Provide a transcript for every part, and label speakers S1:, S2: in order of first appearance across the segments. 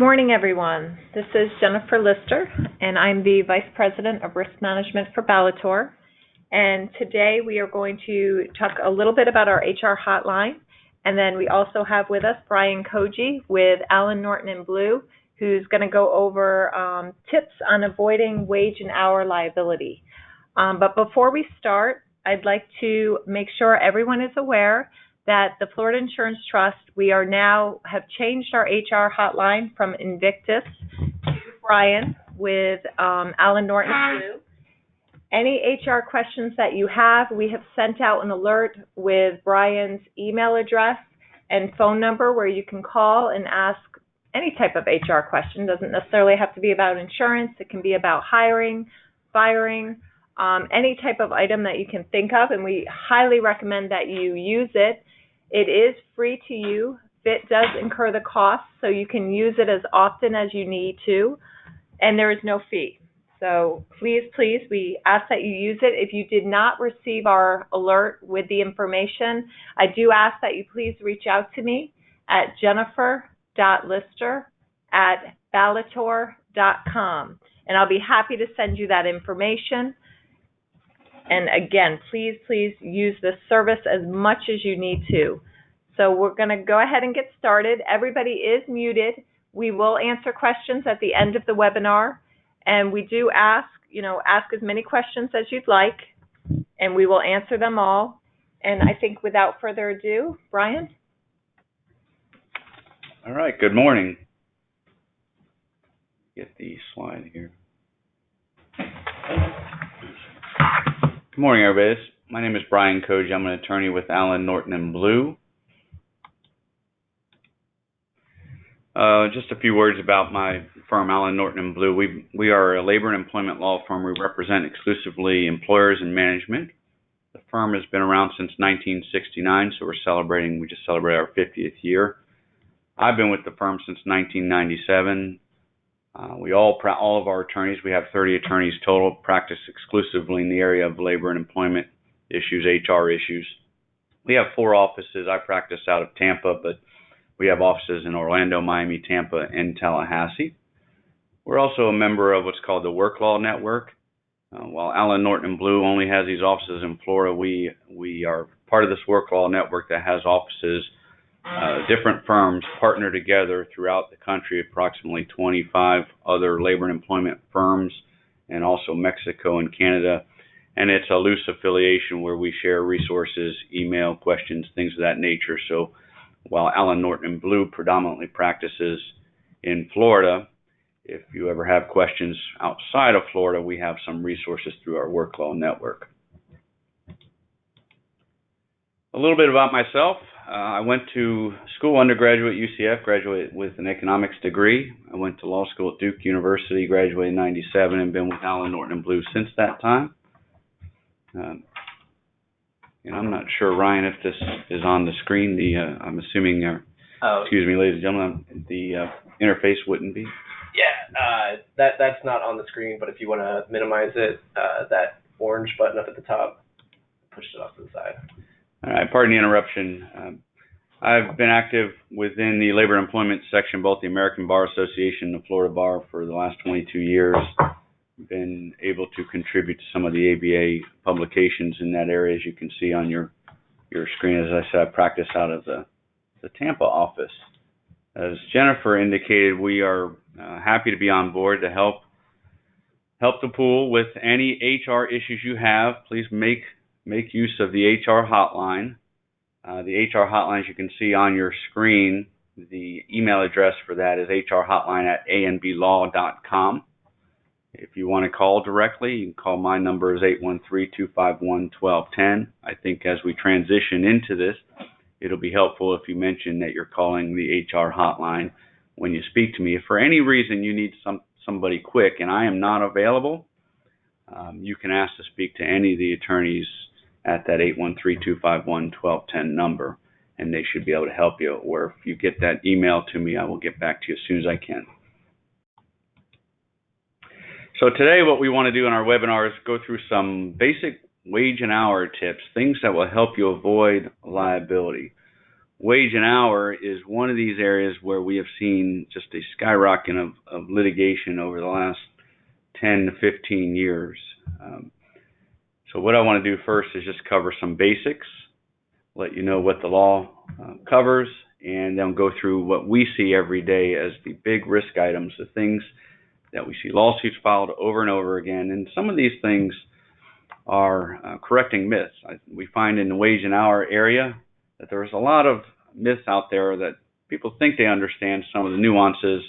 S1: morning, everyone. This is Jennifer Lister, and I'm the Vice President of Risk Management for Bellator. And today we are going to talk a little bit about our HR hotline, and then we also have with us Brian Koji with Allen Norton & Blue, who's going to go over tips on avoiding wage and hour liability. But before we start, I'd like to make sure everyone is aware that the Florida Insurance Trust, we are now have changed our HR hotline from Invictus to Brian with Allen Norton & Blue. Any HR questions that you have, we have sent out an alert with Brian's email address and phone number where you can call and ask any type of HR question. It doesn't necessarily have to be about insurance. It can be about hiring, firing, any type of item that you can think of, and we highly recommend that you use it. It is free to you. It does incur the cost, so you can use it as often as you need to, and there is no fee. So please, we ask that you use it. If you did not receive our alert with the information, I do ask that you please reach out to me at jennifer.lister@bellator.com, and I'll be happy to send you that information. And again, please use this service as much as you need to. So we're going to go ahead and get started. Everybody is muted. We will answer questions at the end of the webinar. And we do ask as many questions as you'd like, and we will answer them all. And I think without further ado, Brian?
S2: All right, good morning. Get the slide here. Good morning, everybody. My name is Brian Koji. I'm an attorney with Allen Norton & Blue. Just a few words about my firm, Allen Norton & Blue. We are a labor and employment law firm. We represent exclusively employers and management. The firm has been around since 1969, so we just celebrated our 50th year. I've been with the firm since 1997. All of our attorneys, we have 30 attorneys total, practice exclusively in the area of labor and employment issues, HR issues. We have 4 offices. I practice out of Tampa, but we have offices in Orlando, Miami, Tampa, and Tallahassee. We're also a member of what's called the Work Law Network. While Allen Norton & Blue only has these offices in Florida, we are part of this Work Law Network that has offices. Different firms partner together throughout the country, approximately 25 other labor and employment firms, and also Mexico and Canada. And it's a loose affiliation where we share resources, email, questions, things of that nature. So while Allen Norton & Blue predominantly practices in Florida, if you ever have questions outside of Florida, we have some resources through our Work Law Network. A little bit about myself. I went to school undergraduate at UCF, graduated with an economics degree. I went to law school at Duke University, graduated in 97, and been with Allen Norton & Blue since that time. And I'm not sure, Ryan, if this is on the screen. I'm assuming, excuse me, ladies and gentlemen, the interface wouldn't be.
S3: Yeah, that's not on the screen, but if you want to minimize it, that orange button up at the top, push it off to the side.
S2: All right, pardon the interruption. I've been active within the labor and employment section, both the American Bar Association and the Florida Bar, for the last 22 years. Been able to contribute to some of the ABA publications in that area, as you can see on your screen. As I said, I practice out of the Tampa office. As Jennifer indicated, we are happy to be on board to help the pool with any HR issues you have. Please make use of the HR hotline. The HR hotline, as you can see on your screen, the email address for that is hrhotline@anblaw.com. If you want to call directly, you can call. My number is 813-251-1210. I think as we transition into this, it'll be helpful if you mention that you're calling the HR hotline when you speak to me. If for any reason you need somebody quick and I am not available, you can ask to speak to any of the attorneys at that 813-251-1210 number, and they should be able to help you. Or if you get that email to me, I will get back to you as soon as I can. So today what we want to do in our webinar is go through some basic wage and hour tips, things that will help you avoid liability. wage and hour is one of these areas where we have seen just a skyrocketing of litigation over the last 10 to 15 years. So what I want to do first is just cover some basics, let you know what the law covers, and then go through what we see every day as the big risk items, the things that we see lawsuits filed over and over again. And some of these things are correcting myths. We find in the wage and hour area that there's a lot of myths out there that people think they understand some of the nuances,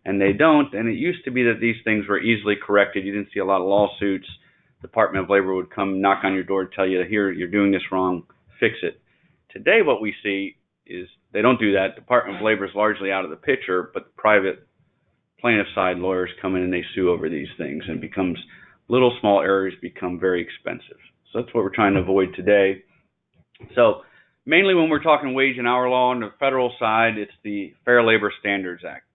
S2: and they don't. And it used to be that these things were easily corrected. You didn't see a lot of lawsuits. Department of Labor would come knock on your door and tell you, here, you're doing this wrong, fix it. Today what we see is they don't do that. Department of Labor is largely out of the picture, but private plaintiff side lawyers come in and they sue over these things, and becomes little small errors become very expensive. So that's what we're trying to avoid today. So mainly when we're talking wage and hour law on the federal side, it's the Fair Labor Standards Act.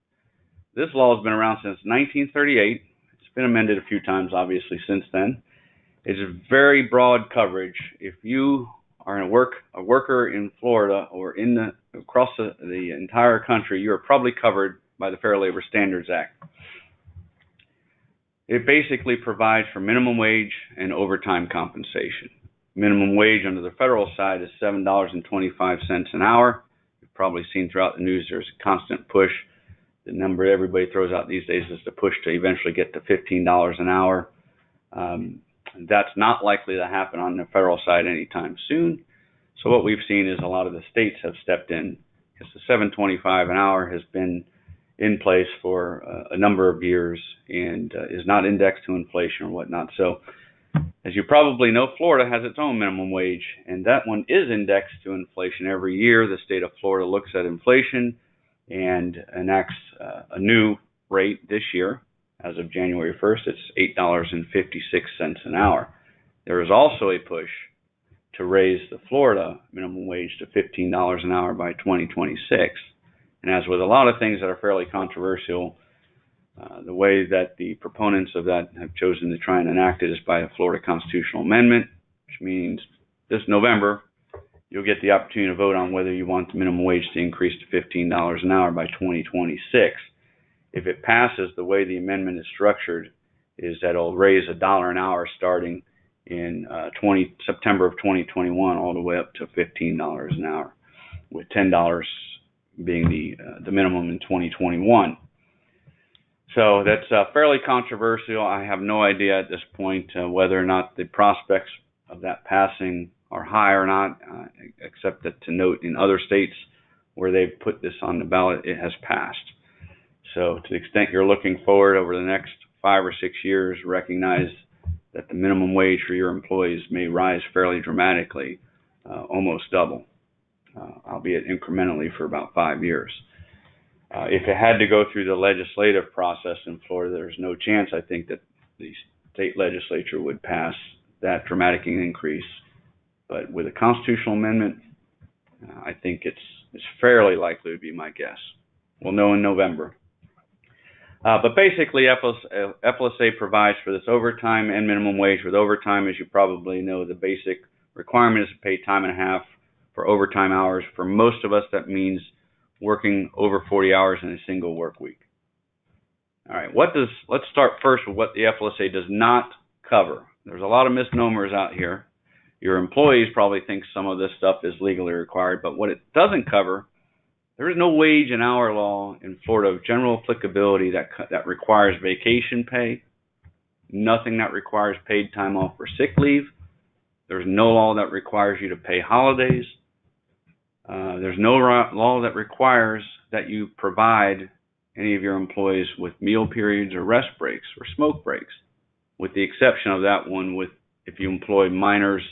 S2: This law has been around since 1938. It's been amended a few times, obviously, since then. It's a very broad coverage. If you are a worker in Florida or across the entire country, you are probably covered by the Fair Labor Standards Act. It basically provides for minimum wage and overtime compensation. Minimum wage under the federal side is $7.25 an hour. You've probably seen throughout the news there's a constant push. The number everybody throws out these days is the push to eventually get to $15 an hour. That's not likely to happen on the federal side anytime soon. So what we've seen is a lot of the states have stepped in, because the $7.25 an hour has been in place for a number of years and is not indexed to inflation or whatnot. So as you probably know, Florida has its own minimum wage, and that one is indexed to inflation every year. The state of Florida looks at inflation and enacts a new rate this year. As of January 1st, it's $8.56 an hour. There is also a push to raise the Florida minimum wage to $15 an hour by 2026. And as with a lot of things that are fairly controversial, the way that the proponents of that have chosen to try and enact it is by a Florida constitutional amendment, which means this November, you'll get the opportunity to vote on whether you want the minimum wage to increase to $15 an hour by 2026. If it passes, the way the amendment is structured is that it'll raise $1 an hour starting in September of 2021 all the way up to $15 an hour, with $10 being the minimum in 2021. So that's fairly controversial. I have no idea at this point whether or not the prospects of that passing are high or not, except that to note in other states where they've put this on the ballot, it has passed. So to the extent you're looking forward over the next 5 or 6 years, recognize that the minimum wage for your employees may rise fairly dramatically, almost double, albeit incrementally for about 5 years. If it had to go through the legislative process in Florida, there's no chance, I think, that the state legislature would pass that dramatic increase. But with a constitutional amendment, I think it's fairly likely to be my guess. We'll know in November. But basically, FLSA provides for this overtime and minimum wage. With overtime, as you probably know, the basic requirement is to pay time and a half for overtime hours. For most of us, that means working over 40 hours in a single work week. All right, let's start first with what the FLSA does not cover. There's a lot of misnomers out here. Your employees probably think some of this stuff is legally required, but what it doesn't cover, there is no wage and hour law in Florida of general applicability that requires vacation pay, nothing that requires paid time off for sick leave. There's no law that requires you to pay holidays. There's no law that requires that you provide any of your employees with meal periods or rest breaks or smoke breaks, with the exception of that one with if you employ minors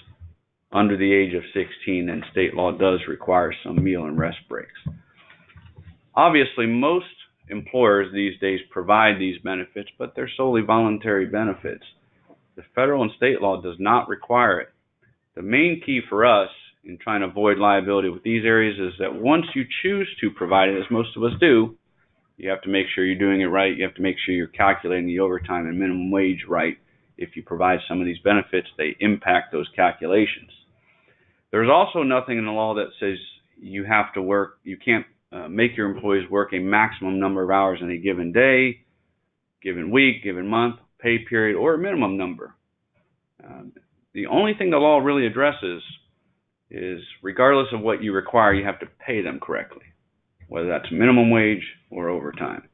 S2: under the age of 16, then state law does require some meal and rest breaks. Obviously, most employers these days provide these benefits, but they're solely voluntary benefits. The federal and state law does not require it. The main key for us in trying to avoid liability with these areas is that once you choose to provide it, as most of us do, you have to make sure you're doing it right. You have to make sure you're calculating the overtime and minimum wage right. If you provide some of these benefits, they impact those calculations. There's also nothing in the law that says you have to work, you can't make your employees work a maximum number of hours in a given day, given week, given month, pay period, or a minimum number. The only thing the law really addresses is, regardless of what you require, you have to pay them correctly, whether that's minimum wage or overtime.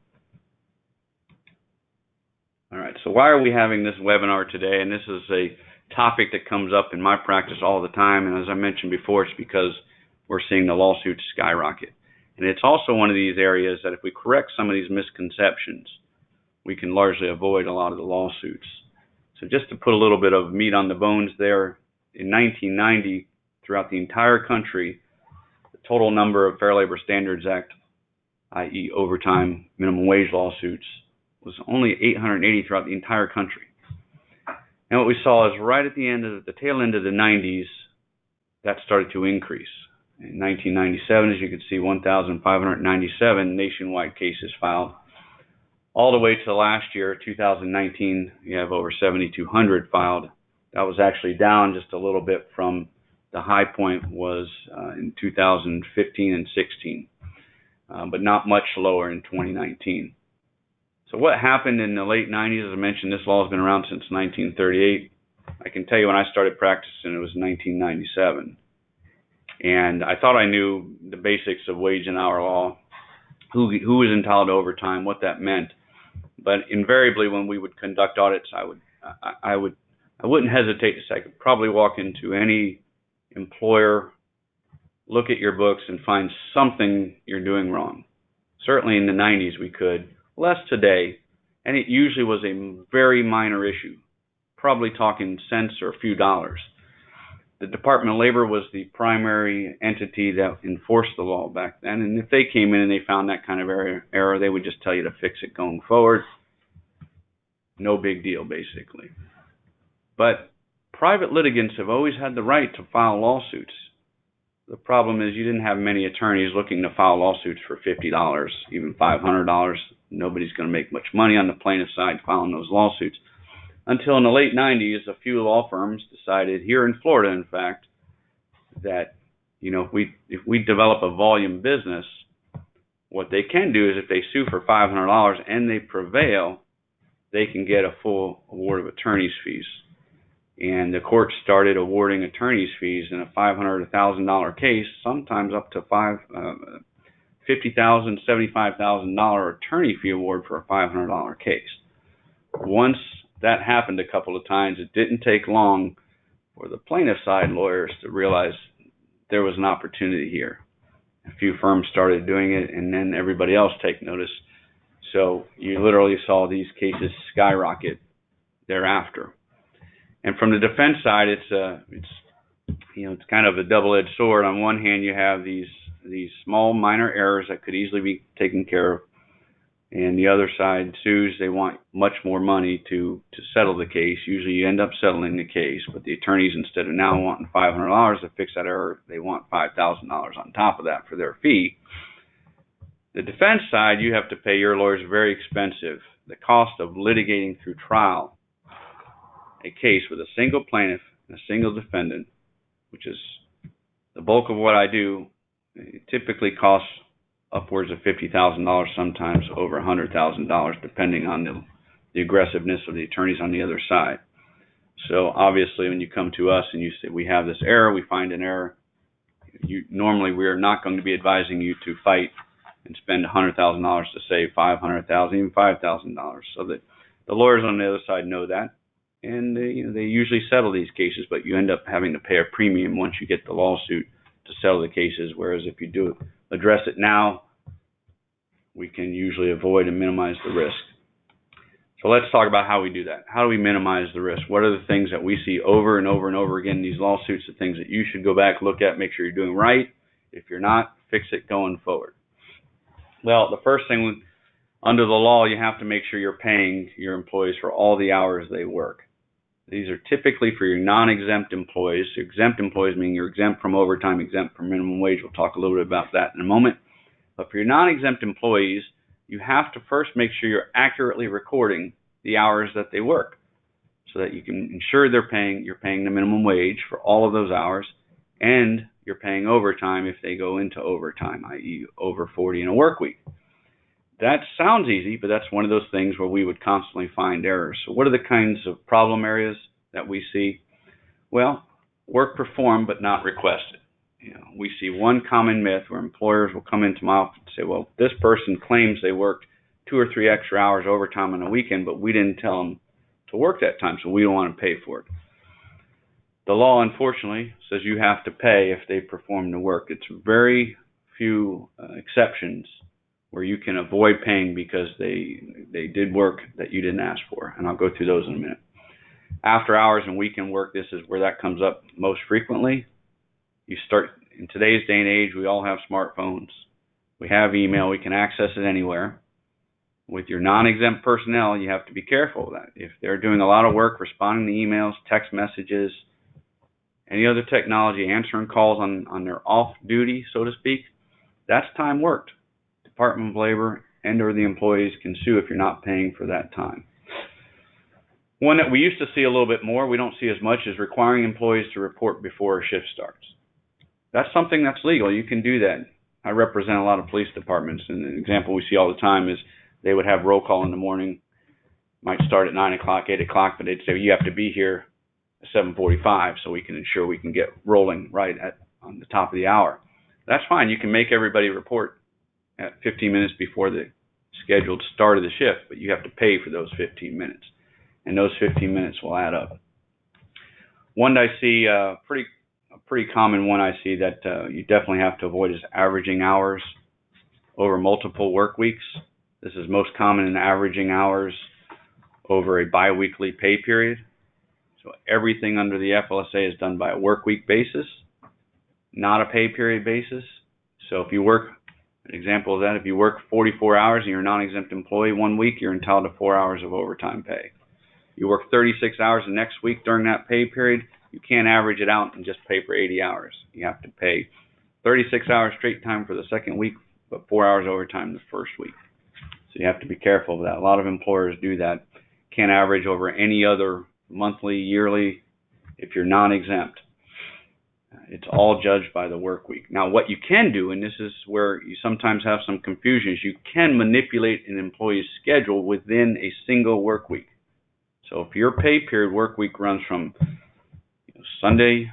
S2: All right, so why are we having this webinar today? And this is a topic that comes up in my practice all the time, and as I mentioned before, it's because we're seeing the lawsuits skyrocket. And it's also one of these areas that if we correct some of these misconceptions, we can largely avoid a lot of the lawsuits. So just to put a little bit of meat on the bones there, in 1990, throughout the entire country, the total number of Fair Labor Standards Act, i.e. overtime, minimum wage lawsuits, was only 880 throughout the entire country. And what we saw is right at the end of the tail end of the 90s, that started to increase. In 1997, as you can see, 1,597 nationwide cases filed. All the way to last year, 2019, you have over 7,200 filed. That was actually down just a little bit from the high point was in 2015 and 16, but not much lower in 2019. So what happened in the late 90s? As I mentioned, this law has been around since 1938. I can tell you when I started practicing, it was 1997. And I thought I knew the basics of wage and hour law, who was entitled to overtime, what that meant. But invariably, when we would conduct audits, I wouldn't hesitate to say I could probably walk into any employer, look at your books, and find something you're doing wrong. Certainly in the 90s we could, less today, and it usually was a very minor issue, probably talking cents or a few dollars. The Department of Labor was the primary entity that enforced the law back then, and if they came in and they found that kind of error, they would just tell you to fix it going forward. No big deal, basically. But private litigants have always had the right to file lawsuits. The problem is you didn't have many attorneys looking to file lawsuits for $50, even $500. Nobody's going to make much money on the plaintiff side filing those lawsuits. Until in the late 90s, a few law firms decided, here in Florida, in fact, that if we develop a volume business, what they can do is if they sue for $500 and they prevail, they can get a full award of attorney's fees. And the court started awarding attorney's fees in a $500 to $1,000 case, sometimes up to $50,000, $75,000 attorney fee award for a $500 case. Once that happened a couple of times, it didn't take long for the plaintiff side lawyers to realize there was an opportunity here. A few firms started doing it, and then everybody else take notice. So you literally saw these cases skyrocket thereafter. And from the defense side, it's kind of a double-edged sword. On one hand, you have these small minor errors that could easily be taken care of, and the other side sues. They want much more money to settle the case. Usually, you end up settling the case, but the attorneys, instead of now wanting $500 to fix that error, they want $5,000 on top of that for their fee. The defense side, you have to pay your lawyers very expensive. The cost of litigating through trial a case with a single plaintiff and a single defendant, which is the bulk of what I do, it typically costs upwards of $50,000, sometimes over $100,000, depending on the aggressiveness of the attorneys on the other side. So obviously, when you come to us and you say, we have this error, we find an error, normally we are not going to be advising you to fight and spend $100,000 to save $500,000, even $5,000, so that the lawyers on the other side know that. And they usually settle these cases, but you end up having to pay a premium once you get the lawsuit to settle the cases, whereas if you do address it now, we can usually avoid and minimize the risk. So let's talk about how we do that. How do we minimize the risk? What are the things that we see over and over and over again in these lawsuits, the things that you should go back, look at, make sure you're doing right? If you're not, fix it going forward. Well, the first thing, under the law, you have to make sure you're paying your employees for all the hours they work. These are typically for your non-exempt employees. Exempt employees mean you're exempt from overtime, exempt from minimum wage. We'll talk a little bit about that in a moment. But for your non-exempt employees, you have to first make sure you're accurately recording the hours that they work so that you can ensure you're paying the minimum wage for all of those hours, and you're paying overtime if they go into overtime, i.e. over 40 in a work week. That sounds easy, but that's one of those things where we would constantly find errors. So what are the kinds of problem areas that we see? Well, work performed but not requested. We see one common myth where employers will come into my office and say, well, this person claims they worked 2 or 3 extra hours overtime on a weekend, but we didn't tell them to work that time, so we don't want to pay for it. The law, unfortunately, says you have to pay if they perform the work. It's very few exceptions where you can avoid paying because they did work that you didn't ask for, and I'll go through those in a minute. After hours and weekend work, this is where that comes up most frequently. In today's day and age, we all have smartphones. We have email. We can access it anywhere. With your non-exempt personnel, you have to be careful of that. If they're doing a lot of work, responding to emails, text messages, any other technology, answering calls on their off duty, so to speak, that's time worked. Department of Labor and or the employees can sue if you're not paying for that time. One that we used to see a little bit more, we don't see as much, is requiring employees to report before a shift starts. That's something that's legal. You can do that. I represent a lot of police departments, and an example we see all the time is they would have roll call in the morning, might start at 9 o'clock, 8 o'clock, but they'd say, you have to be here at 7:45 so we can ensure we can get rolling right on the top of the hour. That's fine. You can make everybody report at 15 minutes before the scheduled start of the shift, but you have to pay for those 15 minutes, and those 15 minutes will add up. One that I see, a pretty common one I see that you definitely have to avoid is averaging hours over multiple work weeks. This is most common in averaging hours over a biweekly pay period. So everything under the FLSA is done by a work week basis, not a pay period basis. So if you work, an example of that, if you work 44 hours and you're a non-exempt employee one week, you're entitled to 4 hours of overtime pay. You work 36 hours the next week during that pay period, you can't average it out and just pay for 80 hours. You have to pay 36 hours straight time for the second week, but 4 hours overtime the first week. So you have to be careful of that. A lot of employers do that. Can't average over any other monthly, yearly, if you're non-exempt. It's all judged by the work week. Now, what you can do, and this is where you sometimes have some confusion, is you can manipulate an employee's schedule within a single work week. So if your pay period work week runs from Sunday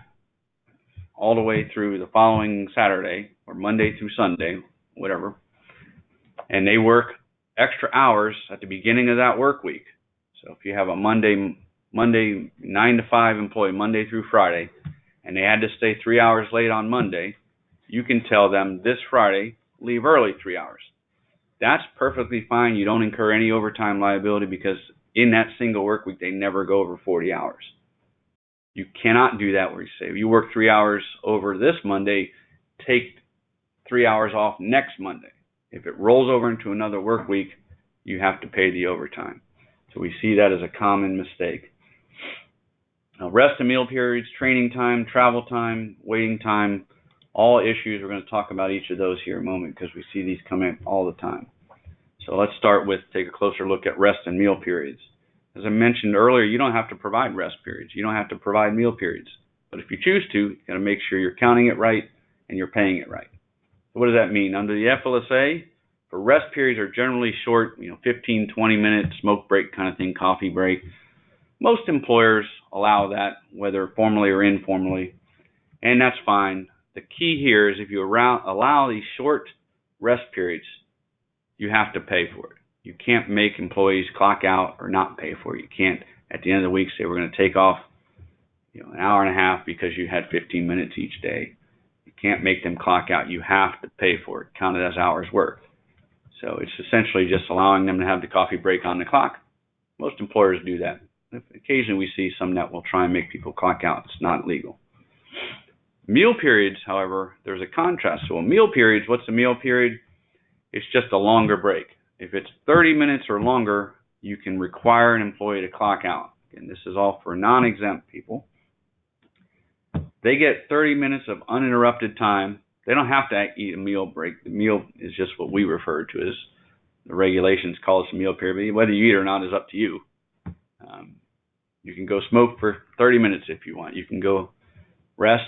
S2: all the way through the following Saturday, or Monday through Sunday, whatever, and they work extra hours at the beginning of that work week. So if you have a Monday 9 to 5 employee, Monday through Friday, and they had to stay 3 hours late on Monday, you can tell them this Friday, leave early 3 hours. That's perfectly fine. You don't incur any overtime liability because in that single work week, they never go over 40 hours. You cannot do that where you say, if you work 3 hours over this Monday, take 3 hours off next Monday. If it rolls over into another work week, you have to pay the overtime. So we see that as a common mistake. Now, rest and meal periods, training time, travel time, waiting time, all issues. We're going to talk about each of those here in a moment because we see these come in all the time. So let's start with take a closer look at rest and meal periods. As I mentioned earlier, you don't have to provide rest periods. You don't have to provide meal periods. But if you choose to, you got to make sure you're counting it right and you're paying it right. So what does that mean? Under the FLSA, for rest periods are generally short, 15, 20 minute smoke break kind of thing, coffee break. Most employers allow that, whether formally or informally, and that's fine. The key here is if you allow these short rest periods, you have to pay for it. You can't make employees clock out or not pay for it. You can't, at the end of the week, say we're going to take off an hour and a half because you had 15 minutes each day. You can't make them clock out. You have to pay for it, count it as hours worked. So it's essentially just allowing them to have the coffee break on the clock. Most employers do that. Occasionally we see some that will try and make people clock out. It's not legal. Meal periods, however, there's a contrast. So a meal period, what's a meal period? It's just a longer break. If it's 30 minutes or longer, you can require an employee to clock out. And this is all for non-exempt people. They get 30 minutes of uninterrupted time. They don't have to eat a meal break. The meal is just what we refer to as, the regulations call it a meal period. But whether you eat or not is up to you. You can go smoke for 30 minutes if you want. You can go rest,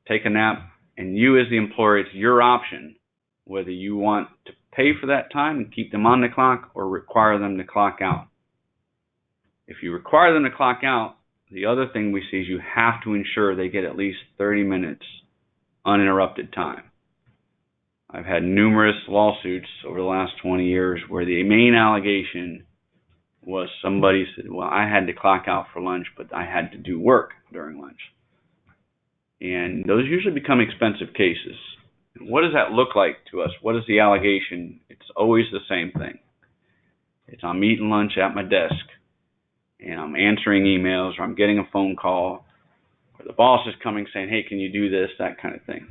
S2: take a nap, And you as the employer, it's your option whether you want to pay for that time and keep them on the clock or require them to clock out. If you require them to clock out, the other thing we see is you have to ensure they get at least 30 minutes uninterrupted time. I've had numerous lawsuits over the last 20 years where the main allegation was somebody said, well, I had to clock out for lunch, but I had to do work during lunch. And those usually become expensive cases. What does that look like to us? What is the allegation? It's always the same thing. I'm eating lunch at my desk, and I'm answering emails, or I'm getting a phone call, or the boss is coming saying, hey, can you do this, that kind of thing.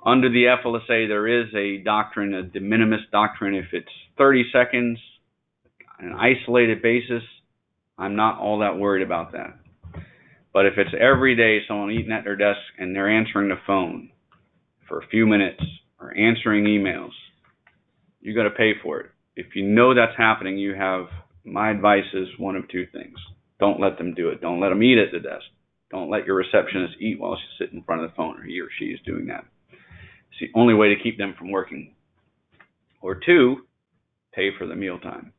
S2: Under the FLSA, there is a doctrine, a de minimis doctrine. If it's 30 seconds on an isolated basis, I'm not all that worried about that. But if it's every day someone eating at their desk and they're answering the phone for a few minutes or answering emails, you got to pay for it. If you know that's happening, my advice is one of two things. Don't let them do it. Don't let them eat at the desk. Don't let your receptionist eat while she's sitting in front of the phone, or he or she is doing that. It's the only way to keep them from working. Or two, pay for the mealtime.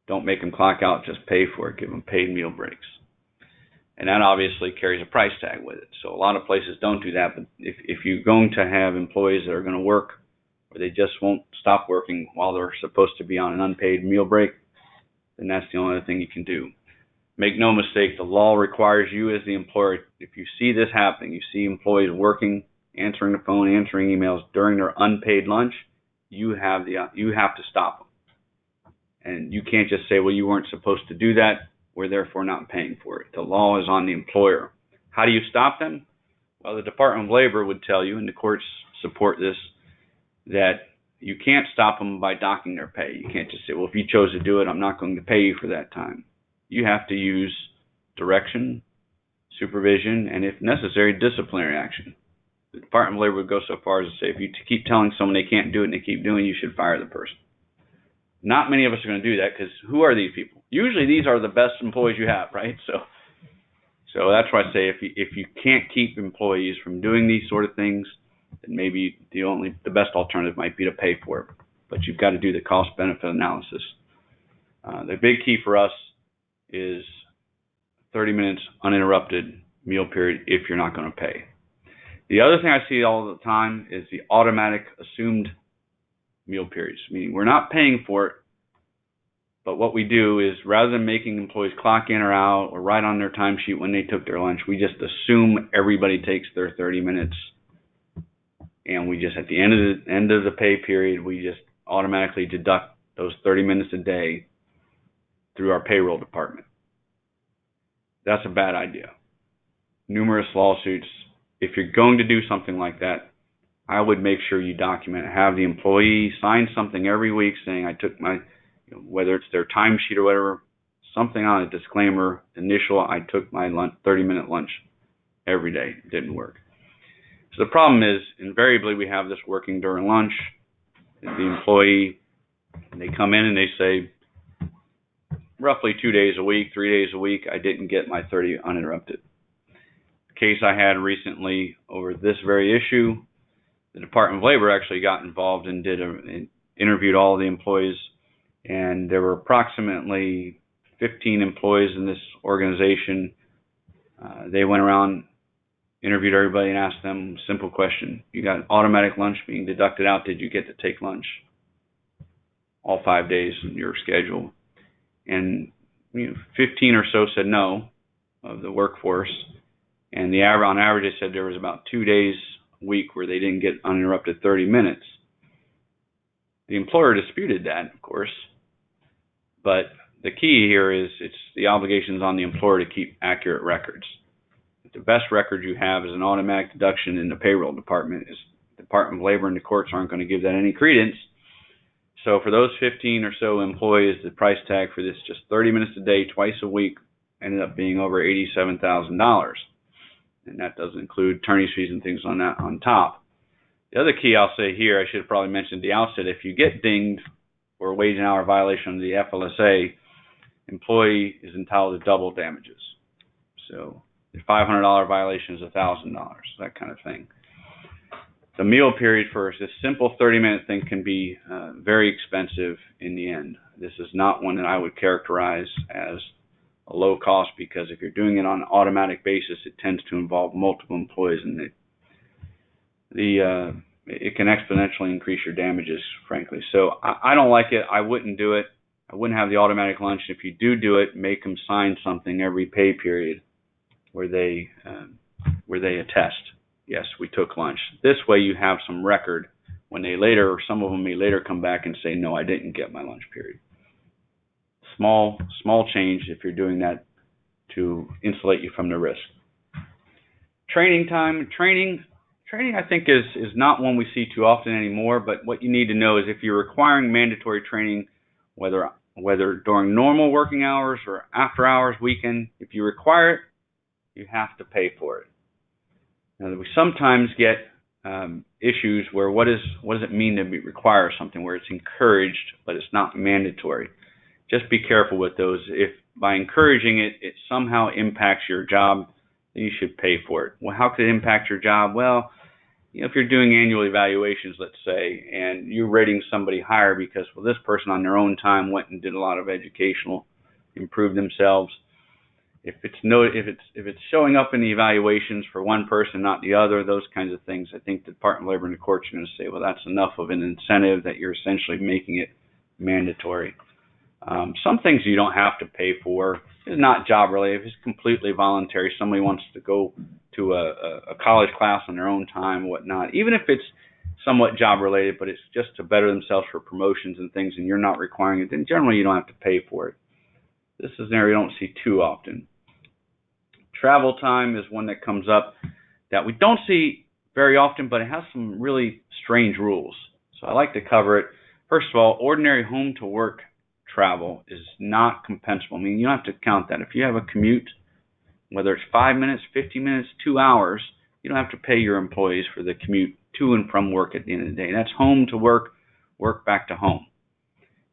S2: Don't make them clock out, just pay for it. Give them paid meal breaks. And that obviously carries a price tag with it. So a lot of places don't do that, but if you're going to have employees that are going to work or they just won't stop working while they're supposed to be on an unpaid meal break, then that's the only other thing you can do. Make no mistake, the law requires you as the employer, if you see this happening, you see employees working, answering the phone, answering emails during their unpaid lunch, you have to stop them. And you can't just say, well, you weren't supposed to do that, we're therefore not paying for it. The law is on the employer. How do you stop them? Well, the Department of Labor would tell you, and the courts support this, that you can't stop them by docking their pay. You can't just say, well, if you chose to do it, I'm not going to pay you for that time. You have to use direction, supervision, and if necessary, disciplinary action. The Department of Labor would go so far as to say, if you keep telling someone they can't do it and they keep doing it, you should fire the person. Not many of us are going to do that, because who are these people? Usually these are the best employees you have, right? So that's why I say if you can't keep employees from doing these sort of things, then maybe the best alternative might be to pay for it. But you've got to do the cost-benefit analysis. The big key for us is 30 minutes uninterrupted meal period if you're not going to pay. The other thing I see all the time is the automatic assumed meal periods, meaning we're not paying for it, but what we do is rather than making employees clock in or out or write on their timesheet when they took their lunch, we just assume everybody takes their 30 minutes, and we just at the end of the pay period, we just automatically deduct those 30 minutes a day through our payroll department. That's a bad idea. Numerous lawsuits. If you're going to do something like that, I would make sure you document it. Have the employee sign something every week saying I took my, whether it's their timesheet or whatever, something on a disclaimer, initial, I took my 30-minute lunch every day. It didn't work. So the problem is, invariably, we have this working during lunch. The employee, they come in and they say, roughly 2 days a week, 3 days a week, I didn't get my 30 uninterrupted. The case I had recently over this very issue, the Department of Labor actually got involved and interviewed all the employees, and there were approximately 15 employees in this organization. They went around, interviewed everybody, and asked them a simple question. You got automatic lunch being deducted out. Did you get to take lunch all 5 days in your schedule? And 15 or so said no of the workforce. And on average, they said there was about 2 days a week where they didn't get uninterrupted 30 minutes. The employer disputed that, of course. But the key here is it's the obligations on the employer to keep accurate records. The best record you have is an automatic deduction in the payroll department. The Department of Labor and the courts aren't going to give that any credence. So for those 15 or so employees, the price tag for this just 30 minutes a day, twice a week, ended up being over $87,000. And that doesn't include attorney's fees and things on that on top. The other key I'll say here, I should have probably mentioned at the outset, if you get dinged for a wage and hour violation of the FLSA, employee is entitled to double damages. So the $500 violation is $1,000, that kind of thing. the meal period for this simple 30-minute thing can be very expensive in the end. This is not one that I would characterize as a low cost, because if you're doing it on an automatic basis, it tends to involve multiple employees, and it can exponentially increase your damages, frankly. So I don't like it. I wouldn't do it. I wouldn't have the automatic lunch. If you do it, make them sign something every pay period where they attest, yes, we took lunch. This way you have some record when they later, or some of them may later come back and say, no, I didn't get my lunch period. Small change if you're doing that to insulate you from the risk. Training time. Training I think is not one we see too often anymore, but what you need to know is if you're requiring mandatory training, whether during normal working hours or after hours, weekend, if you require it, you have to pay for it. Now, we sometimes get issues where what does it mean to require something where it's encouraged but it's not mandatory. Just be careful with those. If by encouraging it, it somehow impacts your job, then you should pay for it. Well, how could it impact your job? Well, if you're doing annual evaluations, let's say, and you're rating somebody higher because, well, this person on their own time went and did a lot of educational, improved themselves. If it's showing up in the evaluations for one person, not the other, those kinds of things, I think the Department of Labor and the courts are going to say, well, that's enough of an incentive that you're essentially making it mandatory. Some things you don't have to pay for. It's not job related. It's completely voluntary. Somebody wants to go to a college class on their own time or whatnot, even if it's somewhat job related, but it's just to better themselves for promotions and things, and you're not requiring it, then generally you don't have to pay for it. This is an area you don't see too often. Travel time is one that comes up that we don't see very often, but it has some really strange rules. So I like to cover it. First of all, ordinary home to work travel is not compensable. I mean, you don't have to count that. If you have a commute, whether it's 5 minutes, 50 minutes, 2 hours, you don't have to pay your employees for the commute to and from work at the end of the day. That's home to work, work back to home.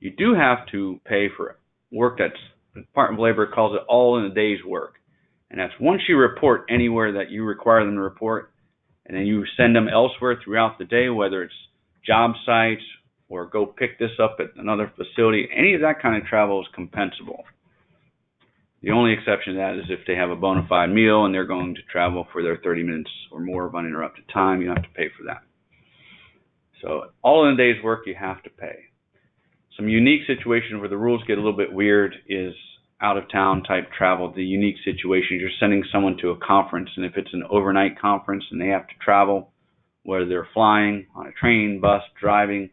S2: You do have to pay for work that's, the Department of Labor calls it all in a day's work. And that's once you report anywhere that you require them to report, and then you send them elsewhere throughout the day, whether it's job sites or go pick this up at another facility, any of that kind of travel is compensable. The only exception to that is if they have a bona fide meal and they're going to travel for their 30 minutes or more of uninterrupted time, you have to pay for that. So all in a day's work, you have to pay. Some unique situations where the rules get a little bit weird is out-of-town type travel. The unique situation, you're sending someone to a conference, and if it's an overnight conference and they have to travel, whether they're flying, on a train, bus, driving,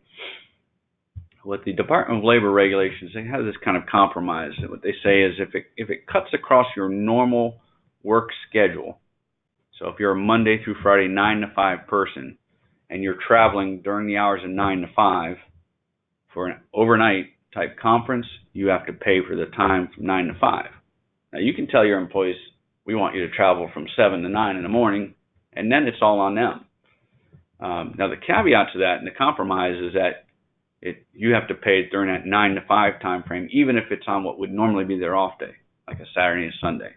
S2: what the Department of Labor regulations, they have this kind of compromise. What they say is if it cuts across your normal work schedule, so if you're a Monday through Friday 9 to 5 person and you're traveling during the hours of 9 to 5 for an overnight type conference, you have to pay for the time from 9 to 5. Now you can tell your employees, we want you to travel from 7 to 9 in the morning, and then it's all on them. Now the caveat to that and the compromise is that you have to pay during that 9 to 5 time frame, even if it's on what would normally be their off day, like a Saturday and Sunday.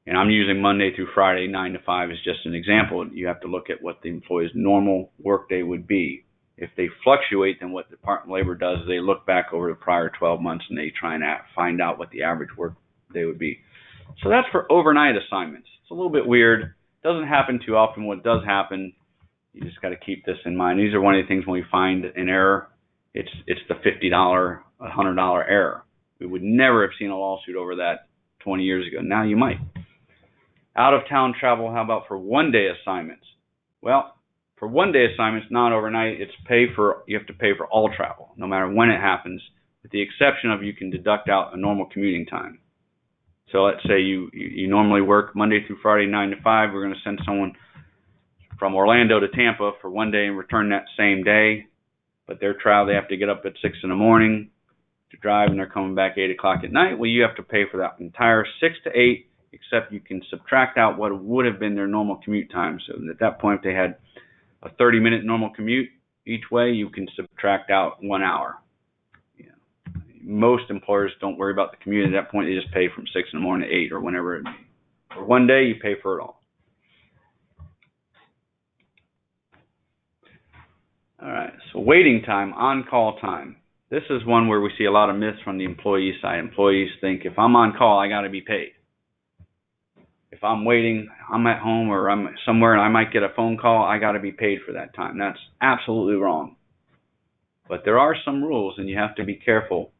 S2: And I'm using Monday through Friday, 9 to 5 as just an example. You have to look at what the employee's normal work day would be. If they fluctuate, then what the Department of Labor does is they look back over the prior 12 months and they try and find out what the average work day would be. So that's for overnight assignments. It's a little bit weird. Doesn't happen too often. What does happen, you just got to keep this in mind. These are one of the things when we find an error, it's the $50, $100 error. We would never have seen a lawsuit over that 20 years ago. Now you might. Out-of-town travel, how about for one-day assignments? Well, for one-day assignments, not overnight, you have to pay for all travel, no matter when it happens, with the exception of you can deduct out a normal commuting time. So let's say you normally work Monday through Friday, 9 to 5. We're going to send someone from Orlando to Tampa for one day and return that same day. But their travel, they have to get up at 6 in the morning to drive, and they're coming back 8 o'clock at night. Well, you have to pay for that entire 6 to 8, except you can subtract out what would have been their normal commute time. So at that point, if they had a 30-minute normal commute each way, you can subtract out 1 hour. Most employers don't worry about the commute. At that point, they just pay from 6 in the morning to 8 or whenever it may be. For one day, you pay for it all. So waiting time, on-call time. This is one where we see a lot of myths from the employee side. Employees think if I'm on call, I got to be paid. If I'm waiting, I'm at home or I'm somewhere and I might get a phone call, I got to be paid for that time. That's absolutely wrong. But there are some rules and you have to be careful.